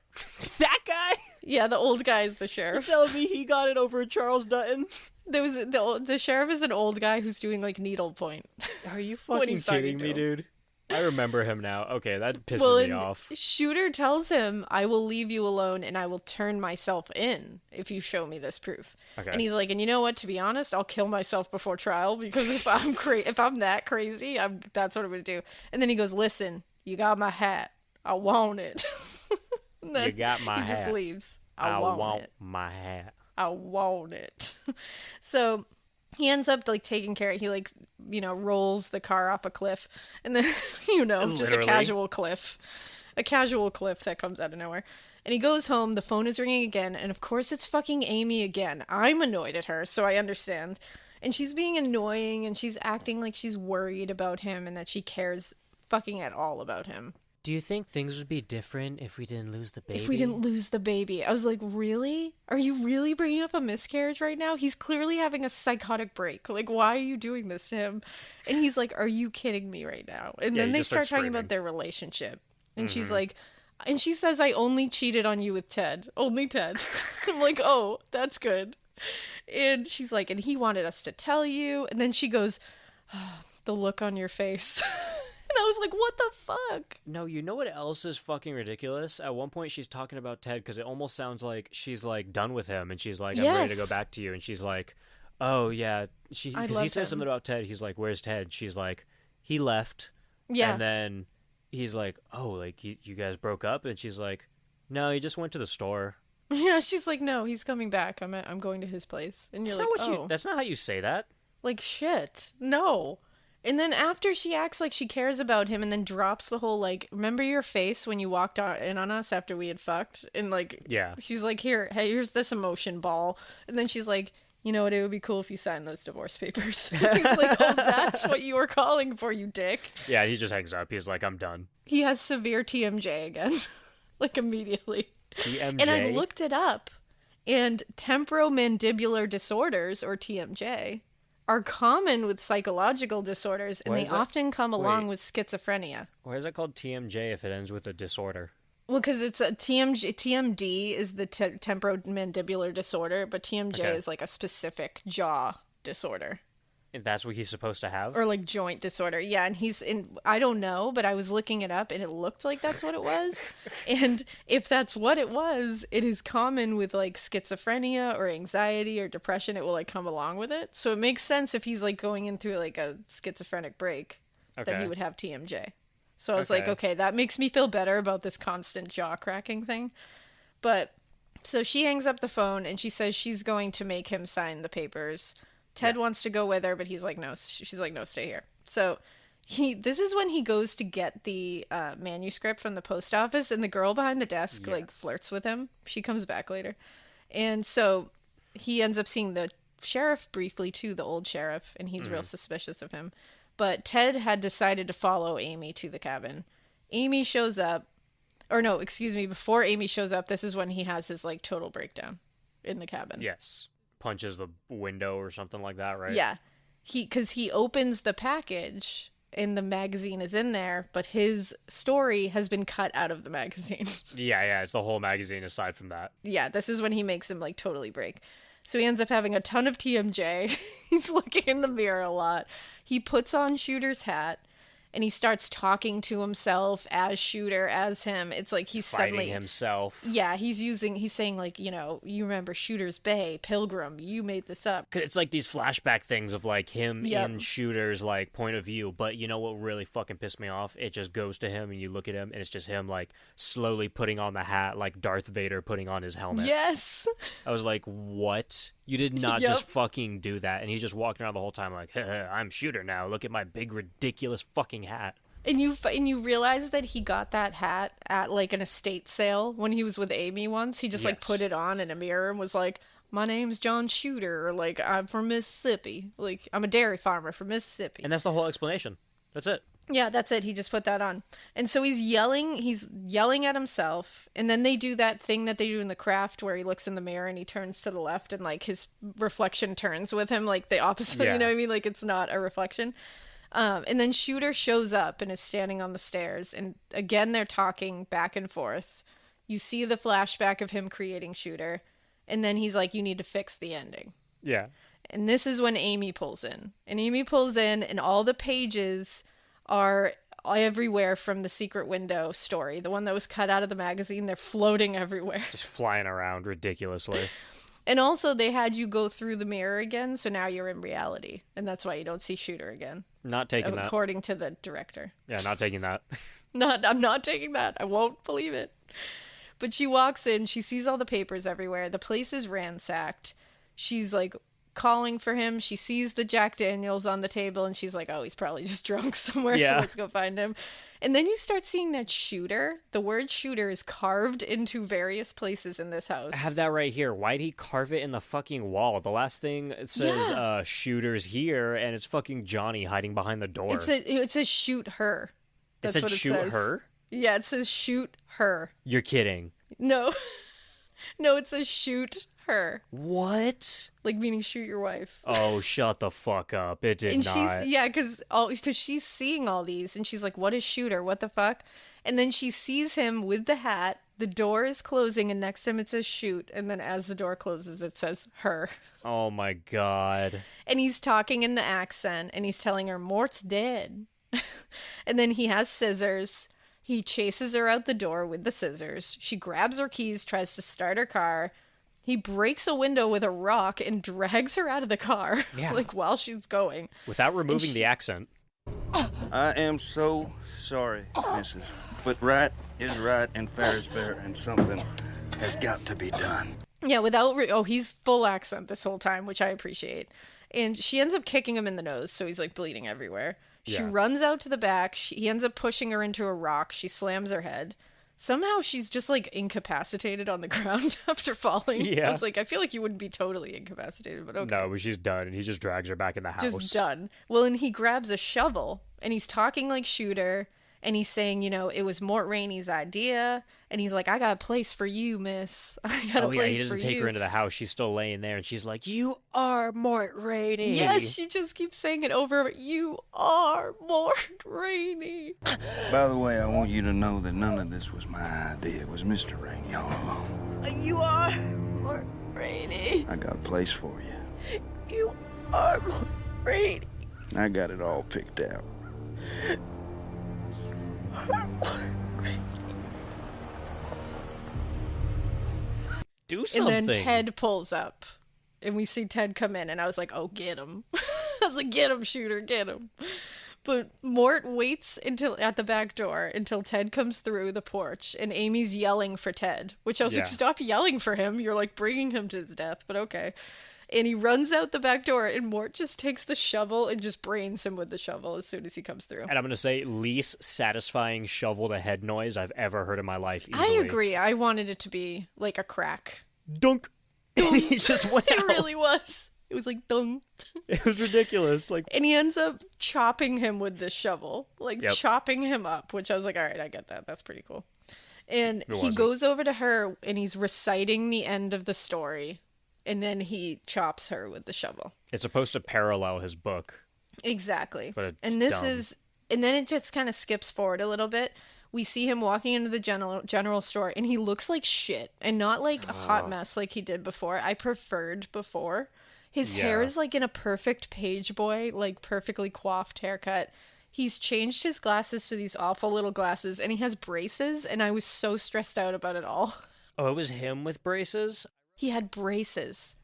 That guy? Yeah, the old guy is the You're sheriff. telling me he got it over Charles Dutton? There was the sheriff is an old guy who's doing like needlepoint. Are you When fucking he's talking kidding to me, him. dude? I remember him now. Okay, that pisses Well, me and off. Shooter tells him, I will leave you alone and I will turn myself in if you show me this proof. Okay. And he's like, and you know what? To be honest, I'll kill myself before trial because if I'm that crazy, that's what I'm going to do. And then he goes, listen, you got my hat. I want it. And then You got my he just hat. leaves. I want want it. my hat. I want it. So he ends up like taking care. He like, rolls the car off a cliff, and then just Literally. a casual cliff that comes out of nowhere. And he goes home. The phone is ringing again, and of course it's fucking Amy again. I'm annoyed at her, so I understand. And she's being annoying, and she's acting like she's worried about him, and that she cares fucking at all about him. Do you think things would be different if we didn't lose the baby? If we didn't lose the baby. I was like, really? Are you really bringing up a miscarriage right now? He's clearly having a psychotic break. Like, why are you doing this to him? And he's like, are you kidding me right now? And Yeah, then he they just start starts talking screaming. about their relationship. And she's like, and she says, I only cheated on you with Ted. Only Ted. I'm like, oh, that's good. And she's like, and he wanted us to tell you. And then she goes, the look on your face. And I was like, what the fuck? No, you know what else is fucking ridiculous? At one point, she's talking about Ted because it almost sounds like she's like done with him, and she's like, "I'm ready to go Yes. back to you." And she's like, "Oh yeah," I because he love says him. something about Ted. He's like, "Where's Ted?" She's like, "He left." Yeah. And then he's like, "Oh, like you guys broke up?" And she's like, "No, he just went to the store." Yeah, she's like, no, he's coming back. I'm going to his place. And you're That's like, not what oh. That's not how you say that. Like, shit. No. And then after she acts like she cares about him and then drops the whole, like, remember your face when you walked in on us after we had fucked? And, like, Yeah. she's like, here's this emotion ball. And then she's like, you know what, it would be cool if you signed those divorce papers. He's like, oh, that's what you were calling for, you dick. Yeah, he just hangs up. He's like, "I'm done." He has severe TMJ again. Like, immediately. TMJ. And I looked it up, and temporomandibular disorders, or TMJ, are common with psychological disorders, and Why they is that- often come along Wait. with schizophrenia. Why is that called TMJ if it ends with a disorder? Well, because it's a TMD is the temporomandibular disorder, but TMJ Okay. is like a specific jaw disorder. And that's what he's supposed to have? Or like joint disorder. Yeah, and I don't know, but I was looking it up and it looked like that's what it was. And if that's what it was, it is common with like schizophrenia or anxiety or depression. It will like come along with it. So it makes sense if he's like going in through like a schizophrenic break that Okay. he would have TMJ. So I was like, okay, that makes me feel better about this constant jaw cracking thing. But So she hangs up the phone and she says she's going to make him sign the papers. Ted wants to go with her, but he's like, no. She's like, no, stay here. So this is when he goes to get the manuscript from the post office, and the girl behind the desk like flirts with him. She comes back later. And so he ends up seeing the sheriff briefly too, the old sheriff, and he's real suspicious of him. But Ted had decided to follow Amy to the cabin. Amy shows up. Or no, excuse me, before Amy shows up, this is when he has his, like, total breakdown in the cabin. Yes. Punches the window or something like that, right? Yeah. Because he opens the package, and the magazine is in there, but his story has been cut out of the magazine. Yeah, it's the whole magazine aside from that. Yeah, this is when he makes him, like, totally break. So he ends up having a ton of TMJ. He's looking in the mirror a lot. He puts on Shooter's hat. And he starts talking to himself as Shooter, as him. It's like he's fighting suddenly himself. Yeah, he's saying like, you remember Shooter's Bay, Pilgrim, you made this up. It's like these flashback things of like him in Shooter's like point of view. But you know what really fucking pissed me off? It just goes to him and you look at him and it's just him like slowly putting on the hat like Darth Vader putting on his helmet. Yes. I was like, what? You did not just fucking do that. And he's just walking around the whole time like, I'm Shooter now. Look at my big ridiculous fucking hat. And you realize that he got that hat at like an estate sale when he was with Amy once. He just like put it on in a mirror and was like, my name's John Shooter, or like I'm from Mississippi. Like I'm a dairy farmer from Mississippi. And that's the whole explanation. That's it. Yeah, that's it. He just put that on. And so he's yelling at himself. And then they do that thing that they do in The Craft where he looks in the mirror and he turns to the left and like his reflection turns with him like the opposite. You know what I mean? Like it's not a reflection. And then Shooter shows up and is standing on the stairs. And again, they're talking back and forth. You see the flashback of him creating Shooter. And then he's like, you need to fix the ending. Yeah. And this is when Amy pulls in. And Amy pulls in and all the pages are everywhere from the Secret Window story. The one that was cut out of the magazine. They're floating everywhere. Just flying around ridiculously. And also they had you go through the mirror again. So now you're in reality. And that's why you don't see Shooter again. Not taking that. According to the director. Yeah, not taking that. I'm not taking that. I won't believe it. But she walks in. She sees all the papers everywhere. The place is ransacked. She's like calling for him. She sees the Jack Daniels on the table and she's like, oh, he's probably just drunk somewhere. So let's go find him. And then you start seeing that Shooter, the word Shooter is carved into various places in this house. I have that right here. Why'd he carve it in the fucking wall? The last thing it says Shooter's here and it's fucking Johnny hiding behind the door. It says shoot her. That's what it shoot says. her? Yeah, it says shoot her. You're kidding. No. No, it says shoot her. What? Like meaning shoot your wife. Oh, shut the fuck up. It did not. Because she's seeing all these and she's like, what is Shooter? What the fuck? And then she sees him with the hat. The door is closing and next to him it says shoot. And then as the door closes, it says her. Oh my God. And he's talking in the accent and he's telling her Mort's dead. And then he has scissors. He chases her out the door with the scissors. She grabs her keys, tries to start her car. He breaks a window with a rock and drags her out of the car, like while she's going. Without removing the accent. I am so sorry, Mrs. But right is right and fair is fair and something has got to be done. Yeah, he's full accent this whole time, which I appreciate. And she ends up kicking him in the nose, so he's like bleeding everywhere. She runs out to the back. He ends up pushing her into a rock. She slams her head. Somehow she's just like incapacitated on the ground after falling. Yeah. I was like, I feel like you wouldn't be totally incapacitated, but okay. No, but she's done, and he just drags her back in the house. Just done. Well, and he grabs a shovel, and he's talking like Shooter, and he's saying, it was Mort Rainey's idea, and he's like, I got a place for you, miss. I got a place for you. He doesn't take her into the house. She's still laying there, and she's like, you are Mort Rainey. Yes, she just keeps saying it over. You are Mort Rainey. By the way, I want you to know that none of this was my idea. It was Mr. Rainey all along. You are Mort Rainey. I got a place for you. You are Mort Rainey. I got it all picked out. Do something. And then Ted pulls up, and we see Ted come in, and I was like, oh, get him. I was like, get him, Shooter, get him. But Mort waits until at the back door until Ted comes through the porch, and Amy's yelling for Ted, which I was like, stop yelling for him. You're like bringing him to his death, but okay. And he runs out the back door, and Mort just takes the shovel and just brains him with the shovel as soon as he comes through. And I'm going to say, least satisfying shovel-to-head noise I've ever heard in my life, easily. I agree. I wanted it to be like a crack. Dunk! And he just went out. It really was. It was like, dunk. It was ridiculous. And he ends up chopping him with this shovel. Chopping him up, which I was like, all right, I get that. That's pretty cool. And he goes over to her, and he's reciting the end of the story. And then he chops her with the shovel. It's supposed to parallel his book. Exactly. But and then it just kind of skips forward a little bit. We see him walking into the general store, and he looks like shit, and not like a hot mess like he did before. I preferred before. His hair is like in a perfect page boy, like perfectly coiffed haircut. He's changed his glasses to these awful little glasses, and he has braces, and I was so stressed out about it all. Oh, it was him with braces? He had braces.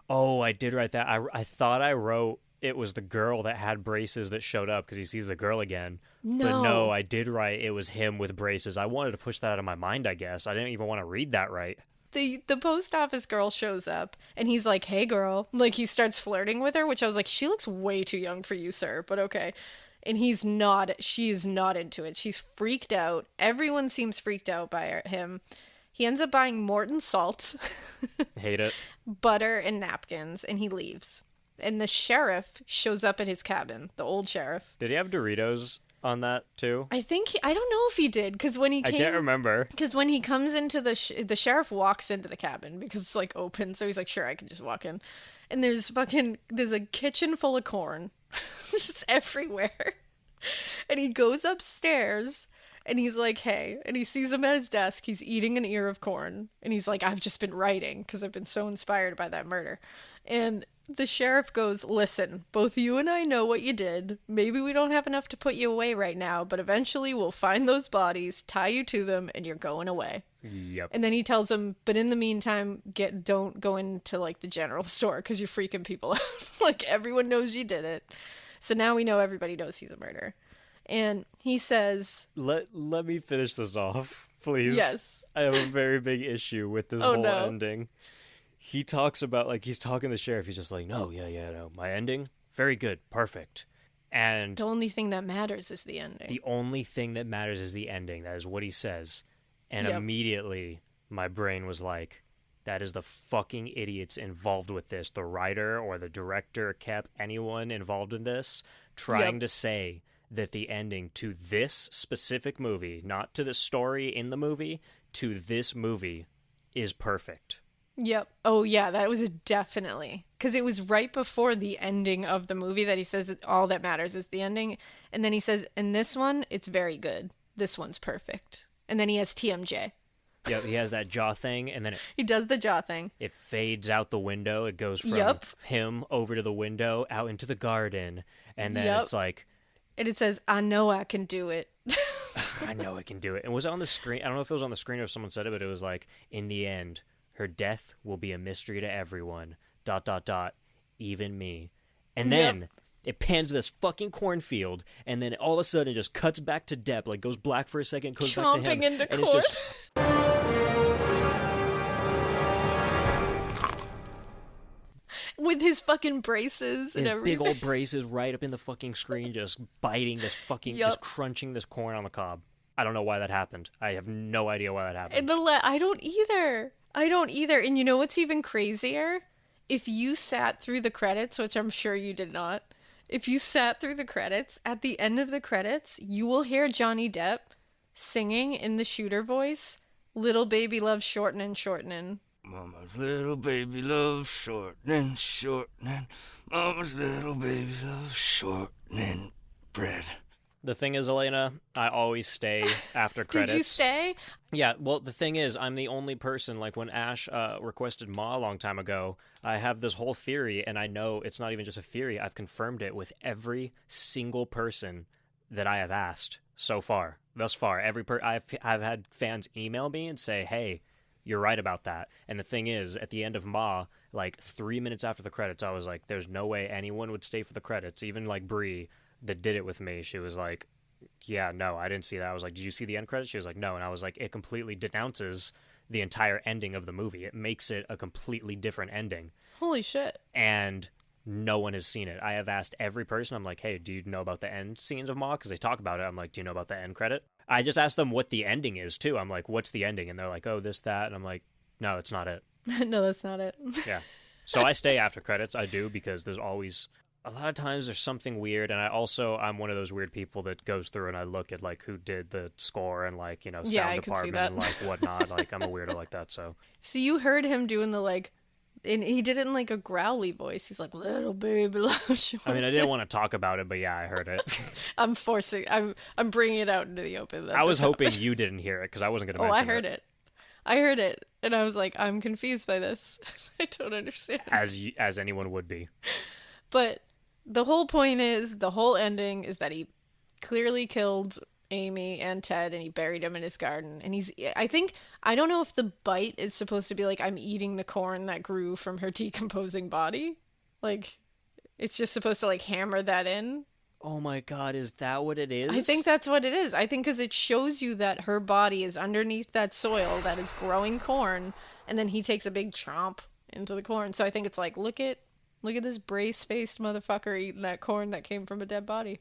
Oh, I did write that. I thought I wrote it was the girl that had braces that showed up because he sees the girl again. No. But no, I did write it was him with braces. I wanted to push that out of my mind, I guess. I didn't even want to read that right. The post office girl shows up, and he's like, hey, girl. Like, he starts flirting with her, which I was like, she looks way too young for you, sir, but okay. And she is not into it. She's freaked out. Everyone seems freaked out by him. He ends up buying Morton salt. Hate it. Butter and napkins, and he leaves. And the sheriff shows up at his cabin, the old sheriff. Did he have Doritos on that too? I don't know if he did, because when he came... I can't remember. Because when he comes into the sheriff walks into the cabin, because it's like open, so he's like, sure, I can just walk in. And there's a kitchen full of corn. Just everywhere. And he goes upstairs... And he's like, hey, and he sees him at his desk. He's eating an ear of corn. And he's like, I've just been writing because I've been so inspired by that murder. And the sheriff goes, listen, both you and I know what you did. Maybe we don't have enough to put you away right now, but eventually we'll find those bodies, tie you to them, and you're going away. Yep. And then he tells him, but in the meantime, don't go into like the general store because you're freaking people out. Like everyone knows you did it. So now we know everybody knows he's a murderer. And he says... Let me finish this off, please. Yes. I have a very big issue with this whole ending. He talks about, like, he's talking to the sheriff. He's just like, no, my ending, very good, perfect. And... the only thing that matters is the ending. The only thing that matters is the ending. That is what he says. And immediately, my brain was like, that is the fucking idiots involved with this. The writer or the director kept anyone involved in this trying to say... that the ending to this specific movie, not to the story in the movie, to this movie is perfect. Yep. Oh, yeah, that was definitely. Because it was right before the ending of the movie that he says that all that matters is the ending. And then he says, in this one, it's very good. This one's perfect. And then he has TMJ. Yeah, he has that jaw thing, and then he does the jaw thing. It fades out the window. It goes from him over to the window, out into the garden. And then it's like... and it says, I know I can do it. I know I can do it. And was it on the screen? I don't know if it was on the screen or if someone said it, but it was like, in the end, her death will be a mystery to everyone. ... Even me. And then it pans to this fucking cornfield, and then all of a sudden it just cuts back to Deb, like goes black for a second, goes back to him. Chomping into and corn. It's just... with his fucking braces and everything. Big old braces right up in the fucking screen, just biting this fucking, just crunching this corn on the cob. I don't know why that happened. I have no idea why that happened. And I don't either. And you know what's even crazier? If you sat through the credits, which I'm sure you did not, if you sat through the credits, at the end of the credits, you will hear Johnny Depp singing in the shooter voice, Little Baby Loves Shortening, Shortening. Mama's little baby loves shortening, shortening. Mama's little baby loves shortening bread. The thing is, Alaina, I always stay after credits. Did you stay? Yeah, well, the thing is, I'm the only person, like when Ash requested Ma a long time ago, I have this whole theory, and I know it's not even just a theory. I've confirmed it with every single person that I have asked so far, thus far. I've had fans email me and say, hey, you're right about that. And the thing is, at the end of Ma, like 3 minutes after the credits, I was like, there's no way anyone would stay for the credits, even like Brie. that did it with me, she was like, yeah, no, I didn't see that. I was like, did you see the end credits? She was like, no. And I was like, it completely denounces the entire ending of the movie. It makes it a completely different ending. Holy shit. And no one has seen it. I have asked every person, I'm like, hey, do you know about the end scenes of Maw? Because they talk about it. I'm like, do you know about the end credit? I just asked them what the ending is, too. I'm like, what's the ending? And they're like, oh, this, that. And I'm like, no, it's not it. No, that's not it. Yeah. So I stay after credits. I do, because there's always... A lot of times there's something weird, and I'm one of those weird people that goes through and I look at, like, who did the score and, like, you know, sound department and, like, whatnot. Like, I'm a weirdo like that, so... So you heard him doing the, like... And he did it in, like, a growly voice. He's like, little baby love. I mean, I didn't want to talk about it, but yeah, I heard it. I'm bringing it out into the open. I was hoping you didn't hear it, because I wasn't going to mention it. Oh, I heard it. I heard it, and I was like, I'm confused by this. I don't understand. As anyone would be. But the whole point is, the whole ending is that he clearly killed Amy and Ted, and he buried him in his garden. And I don't know if the bite is supposed to be like, I'm eating the corn that grew from her decomposing body. Like, it's just supposed to, like, hammer that in. Oh my god, is that what it is? I think that's what it is. I think because it shows you that her body is underneath that soil that is growing corn, and then he takes a big chomp into the corn. So I think it's like, look at this brace-faced motherfucker eating that corn that came from a dead body.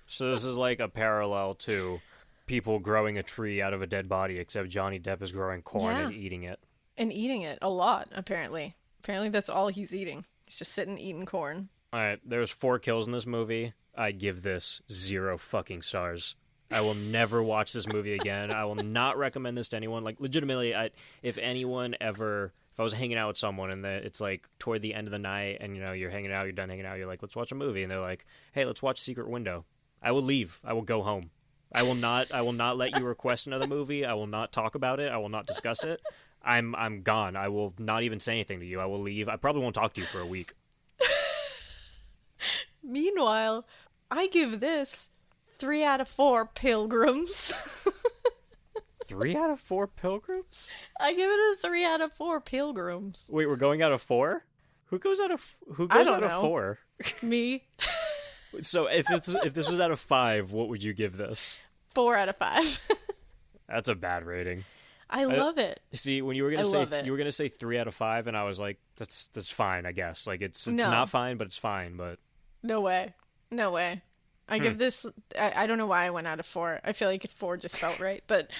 So this is like a parallel to people growing a tree out of a dead body, except Johnny Depp is growing corn and eating it. And eating it a lot, apparently. Apparently that's all he's eating. He's just sitting eating corn. Alright, there's 4 kills in this movie. I give this 0 fucking stars. I will never watch this movie again. I will not recommend this to anyone. Like, legitimately, if I was hanging out with someone and it's like toward the end of the night and, you know, you're hanging out, you're done hanging out, you're like, let's watch a movie. And they're like, hey, let's watch Secret Window. I will leave. I will go home. I will not let you request another movie. I will not talk about it. I will not discuss it. I'm gone. I will not even say anything to you. I will leave. I probably won't talk to you for a week. Meanwhile, I give this 3 out of 4 pilgrims. 3 out of 4 pilgrims? I give it a 3 out of 4 pilgrims. Wait, we're going out of 4? Who goes out of 4? Me. So if this was out of 5, what would you give this? 4 out of 5. That's a bad rating. I love it. See, when you were gonna say 3 out of 5, and I was like, that's fine, I guess. Like it's not fine, but it's fine. But no way. I give this. I don't know why I went out of 4. I feel like 4 just felt right, but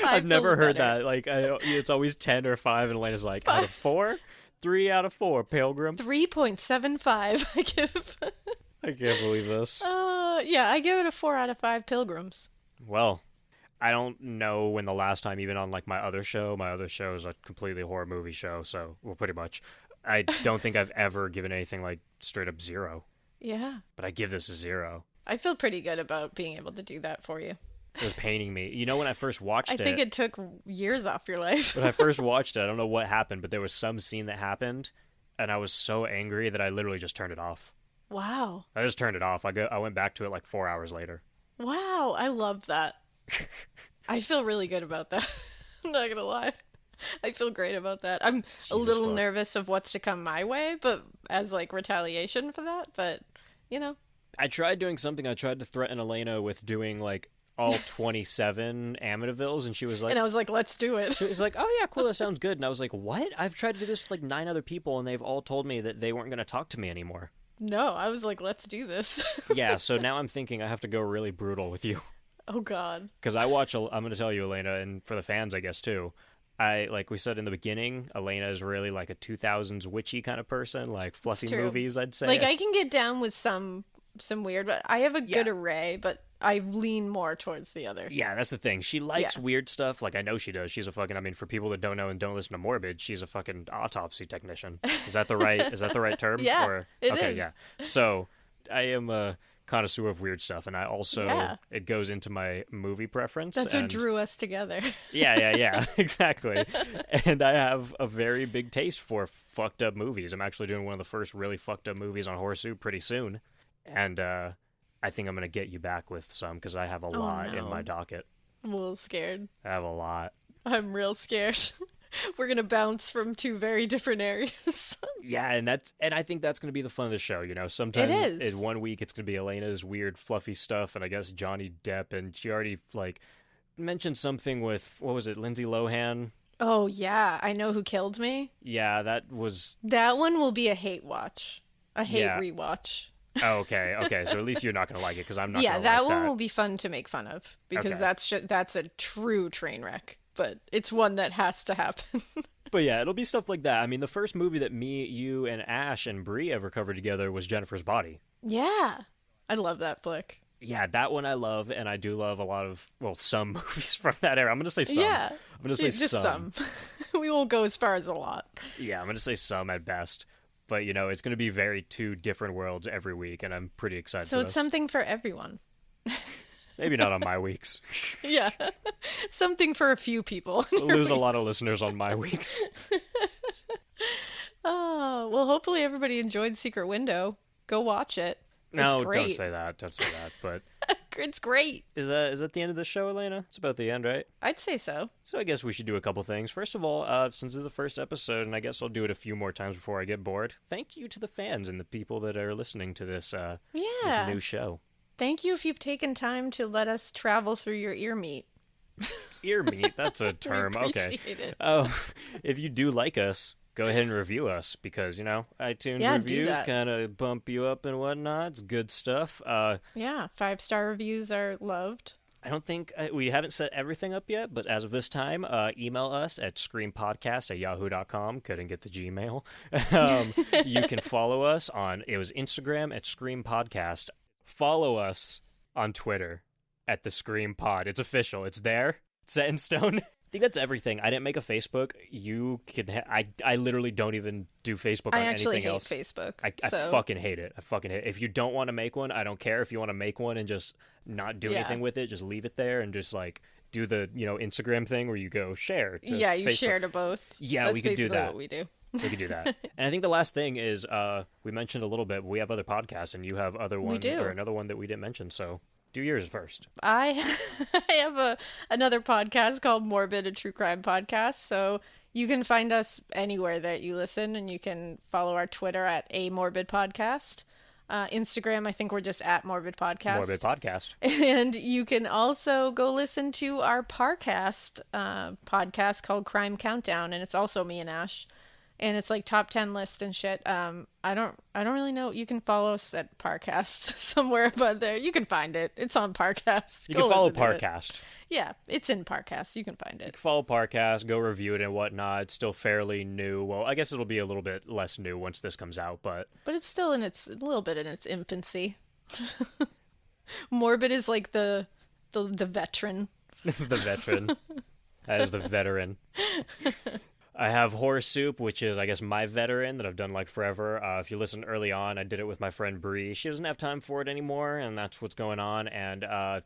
I've never heard that. Like it's always 10 or 5, and Elena's like 5. Out of 4, 3 out of 4. Pilgrim 3.75. I give. I can't believe this. Yeah, I give it a 4 out of 5 pilgrims. Well, I don't know when the last time, even on like my other show is a completely horror movie show, so well, pretty much. I don't think I've ever given anything like straight up 0. Yeah. But I give this a 0. I feel pretty good about being able to do that for you. It was paining me. You know, when I first watched it... I think it took years off your life. When I first watched it, I don't know what happened, but there was some scene that happened, and I was so angry that I literally just turned it off. Wow. I just turned it off. I went back to it like 4 hours later. Wow, I love that. I feel really good about that. I'm not gonna lie. I feel great about that. I'm a little nervous of what's to come my way, but as like retaliation for that, but you know. I tried doing something. I tried to threaten Alaina with doing like all 27 Amityvilles, and she was like... And I was like, let's do it. She was like, oh yeah, cool, that sounds good. And I was like, what? I've tried to do this with like 9 other people, and they've all told me that they weren't going to talk to me anymore. No, I was like, let's do this. Yeah, so now I'm thinking I have to go really brutal with you. Oh, God. Because I'm going to tell you, Alaina, and for the fans, I guess, too, like we said in the beginning, Alaina is really like a 2000s witchy kind of person, like fluffy movies, I'd say. Like, I can get down with some weird, but I have a good array, but I lean more towards the other. Yeah, that's the thing. She likes weird stuff. Like, I know she does. She's a fucking, I mean, for people that don't know and don't listen to Morbid, she's a fucking autopsy technician. Is that the right term? Yeah, it is. Yeah. So, I am a connoisseur of weird stuff, and I also, it goes into my movie preference. That's what drew us together. Yeah, exactly. And I have a very big taste for fucked up movies. I'm actually doing one of the first really fucked up movies on Horror Soup pretty soon. And, I think I'm going to get you back with some, because I have a lot in my docket. I'm a little scared. I have a lot. I'm real scared. We're gonna bounce from two very different areas. Yeah, and I think that's going to be the fun of the show, you know. Sometimes It is. in 1 week it's going to be Elena's weird fluffy stuff, and I guess Johnny Depp, and she already like mentioned something with, what was it, Lindsay Lohan? Oh yeah, I Know Who Killed Me. Yeah, that was. That one will be a hate watch, a hate Yeah. rewatch. Oh, okay. So at least you're not going to like it, because I'm not. Yeah, gonna that like one that. will be fun to make fun of because Okay. that's a true train wreck. But it's one that has to happen. But yeah, it'll be stuff like that. I mean, the first movie that me, you, and Ash and Bree ever covered together was Jennifer's Body. Yeah, I love that flick. Yeah, that one I love, and I do love a lot of, well, some movies from that era. I'm going to say some. Yeah, I'm going to say just some. we won't go as far as a lot. Yeah, I'm going to say some at best. But, you know, it's going to be very two different worlds every week, and I'm pretty excited So for it's this. something for everyone. Maybe not on my weeks. Yeah, something for a few people. We'll lose a lot of listeners on my weeks. Oh, well, hopefully everybody enjoyed Secret Window. Go watch it. No, It's great. don't say that. Don't say that. But It's great. is that the end of the show, Elena? It's about the end, right? I'd say so. So I guess we should do a couple things. First of all, since this is the first episode, and I guess I'll do it a few more times before I get bored, thank you to the fans and the people that are listening to this this Yeah. new show. Thank you if you've taken time to let us travel through your ear meat. Ear meat, that's a term. We Okay. appreciate it. Oh, if you do like us, go ahead and review us, because, you know, iTunes Yeah, do reviews that. kind of bump you up and whatnot. It's good stuff. Yeah, 5-star reviews are loved. I don't think we haven't set everything up yet, but as of this time, email us at screampodcast@yahoo.com. Couldn't get the Gmail. You can follow us on, it was Instagram at Scream Podcast. Follow us on Twitter at the Scream Pod. It's official. It's there. It's set in stone. I think that's everything. I didn't make a Facebook. You can. I literally don't even do Facebook I on actually anything hate else. Facebook. I so fucking hate it. I fucking hate it. If you don't want to make one, I don't care. If you want to make one and just not do Yeah. anything with it, just leave it there and just like do the, you know, Instagram thing where you go share to yeah, you Facebook. share to both. Yeah, That's we could do basically that. what we do. We could do that. And I think the last thing is we mentioned a little bit, but we have other podcasts, and you have other one do. or another one that we didn't mention. So do yours first. I have another podcast called Morbid, a true crime podcast. So you can find us anywhere that you listen, and you can follow our Twitter at a Morbid Podcast. Instagram, I think we're just at Morbid Podcast. Morbid Podcast. And you can also go listen to our Parcast podcast called Crime Countdown, and it's also me and Ash. And it's like top 10 list and shit. I don't really know. You can follow us at Parcast somewhere, but there you can find it. It's on Parcast. You Go can follow listen to it. Parcast. Yeah, it's in Parcast. You can find it. Follow Parcast, go review it and whatnot. It's still fairly new. Well, I guess it'll be a little bit less new once this comes out, but But it's still in its a little bit in its infancy. Morbid is like the veteran. the veteran. That is the veteran. I have Horror Soup, which is, I guess, my veteran that I've done like forever. If you listen early on, I did it with my friend Bree. She doesn't have time for it anymore, and that's what's going on. And I'm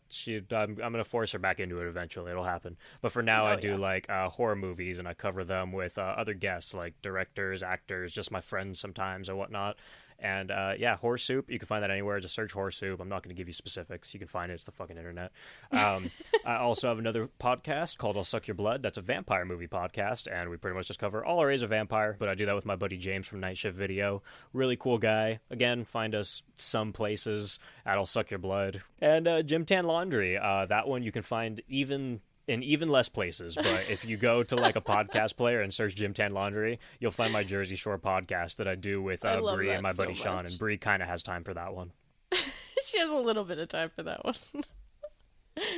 going to force her back into it eventually. It'll happen. But for now, I do like horror movies, and I cover them with other guests, like directors, actors, just my friends sometimes and whatnot. And yeah, Horror Soup, you can find that anywhere. Just search Horror Soup. I'm not going to give you specifics. You can find it. It's the fucking internet. I also have another podcast called I'll Suck Your Blood. That's a vampire movie podcast, and we pretty much just cover all areas of vampire, but I do that with my buddy James from Night Shift Video. Really cool guy. Again, find us some places at I'll Suck Your Blood. And Jim Tan Laundry. That one you can find in even less places, but if you go to like a podcast player and search Jim Tan Laundry, you'll find my Jersey Shore podcast that I do with Bree and my buddy Sean, and Bree kind of has time for that one. She has a little bit of time for that one.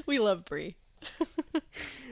We love Bree.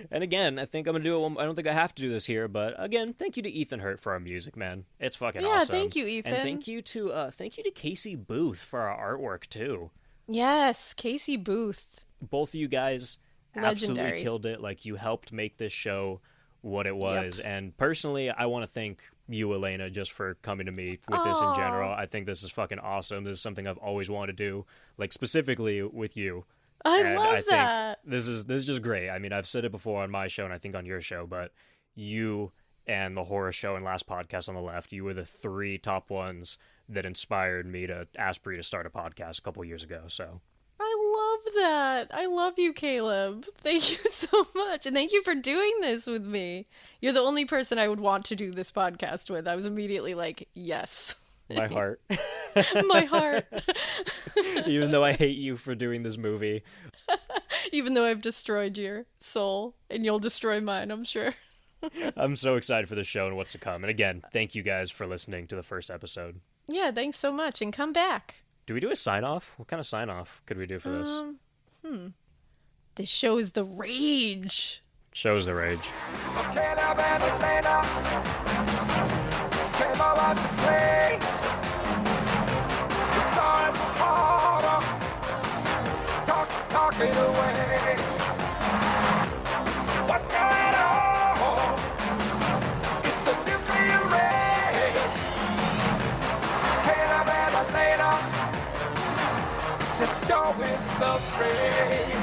And again, I think I'm gonna do it. I don't think I have to do this here, but again, thank you to Ethan Hurt for our music, man. It's fucking awesome. Yeah, thank you, Ethan. And thank you to Casey Booth for our artwork too. Yes, Casey Booth. Both of you guys absolutely Legendary. killed it. Like, you helped make this show what it was. Yep. And personally, I want to thank you, Elena, just for coming to me with this in general. I think this is fucking awesome. This is something I've always wanted to do, like specifically with you. I love that. This is just great. I mean, I've said it before on my show, and I think on your show, but you and the horror show and last podcast on the left, you were the 3 top ones that inspired me to ask Bree to start a podcast a couple years ago. So I love that. I love you, Caleb. Thank you so much. And thank you for doing this with me. You're the only person I would want to do this podcast with. I was immediately like, yes. My heart. My heart. Even though I hate you for doing this movie. Even though I've destroyed your soul, and you'll destroy mine, I'm sure. I'm so excited for the show and what's to come. And again, thank you guys for listening to the first episode. Yeah, thanks so much, and come back. Do we do a sign-off? What kind of sign-off could we do for this? This show is the rage. Show's the rage. Caleb and Alaina came over to play. The stars were harder, talking away. What's going on? It's the nuclear ray. Caleb and Alaina, the show is the rage.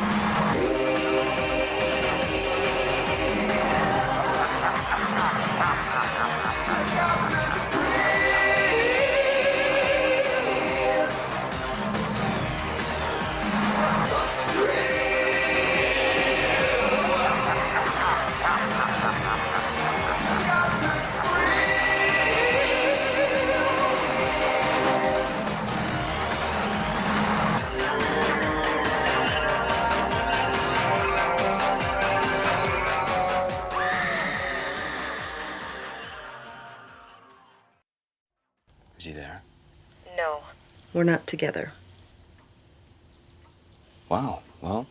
Is he there? No. We're not together. Wow, well,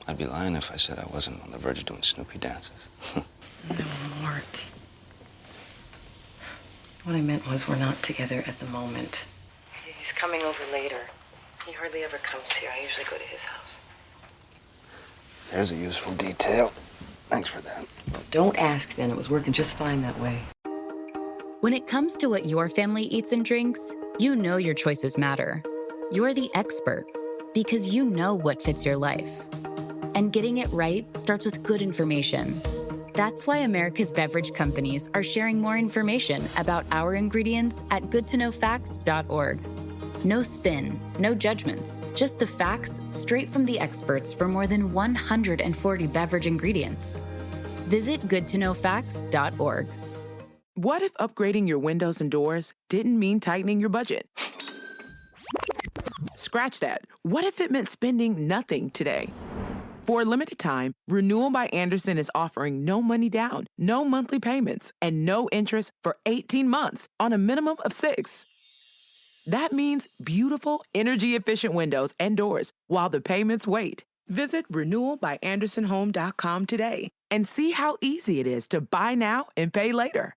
I'd be lying if I said I wasn't on the verge of doing Snoopy dances. No, Mort. What I meant was we're not together at the moment. He's coming over later. He hardly ever comes here. I usually go to his house. There's a useful detail. Thanks for that. Don't ask then. It was working just fine that way. When it comes to what your family eats and drinks, you know your choices matter. You're the expert because you know what fits your life. And getting it right starts with good information. That's why America's beverage companies are sharing more information about our ingredients at goodtoknowfacts.org. No spin, no judgments, just the facts straight from the experts for more than 140 beverage ingredients. Visit goodtoknowfacts.org. What if upgrading your windows and doors didn't mean tightening your budget? Scratch that. What if it meant spending nothing today? For a limited time, Renewal by Andersen is offering no money down, no monthly payments, and no interest for 18 months on a minimum of 6. That means beautiful, energy-efficient windows and doors while the payments wait. Visit renewalbyandersenhome.com today and see how easy it is to buy now and pay later.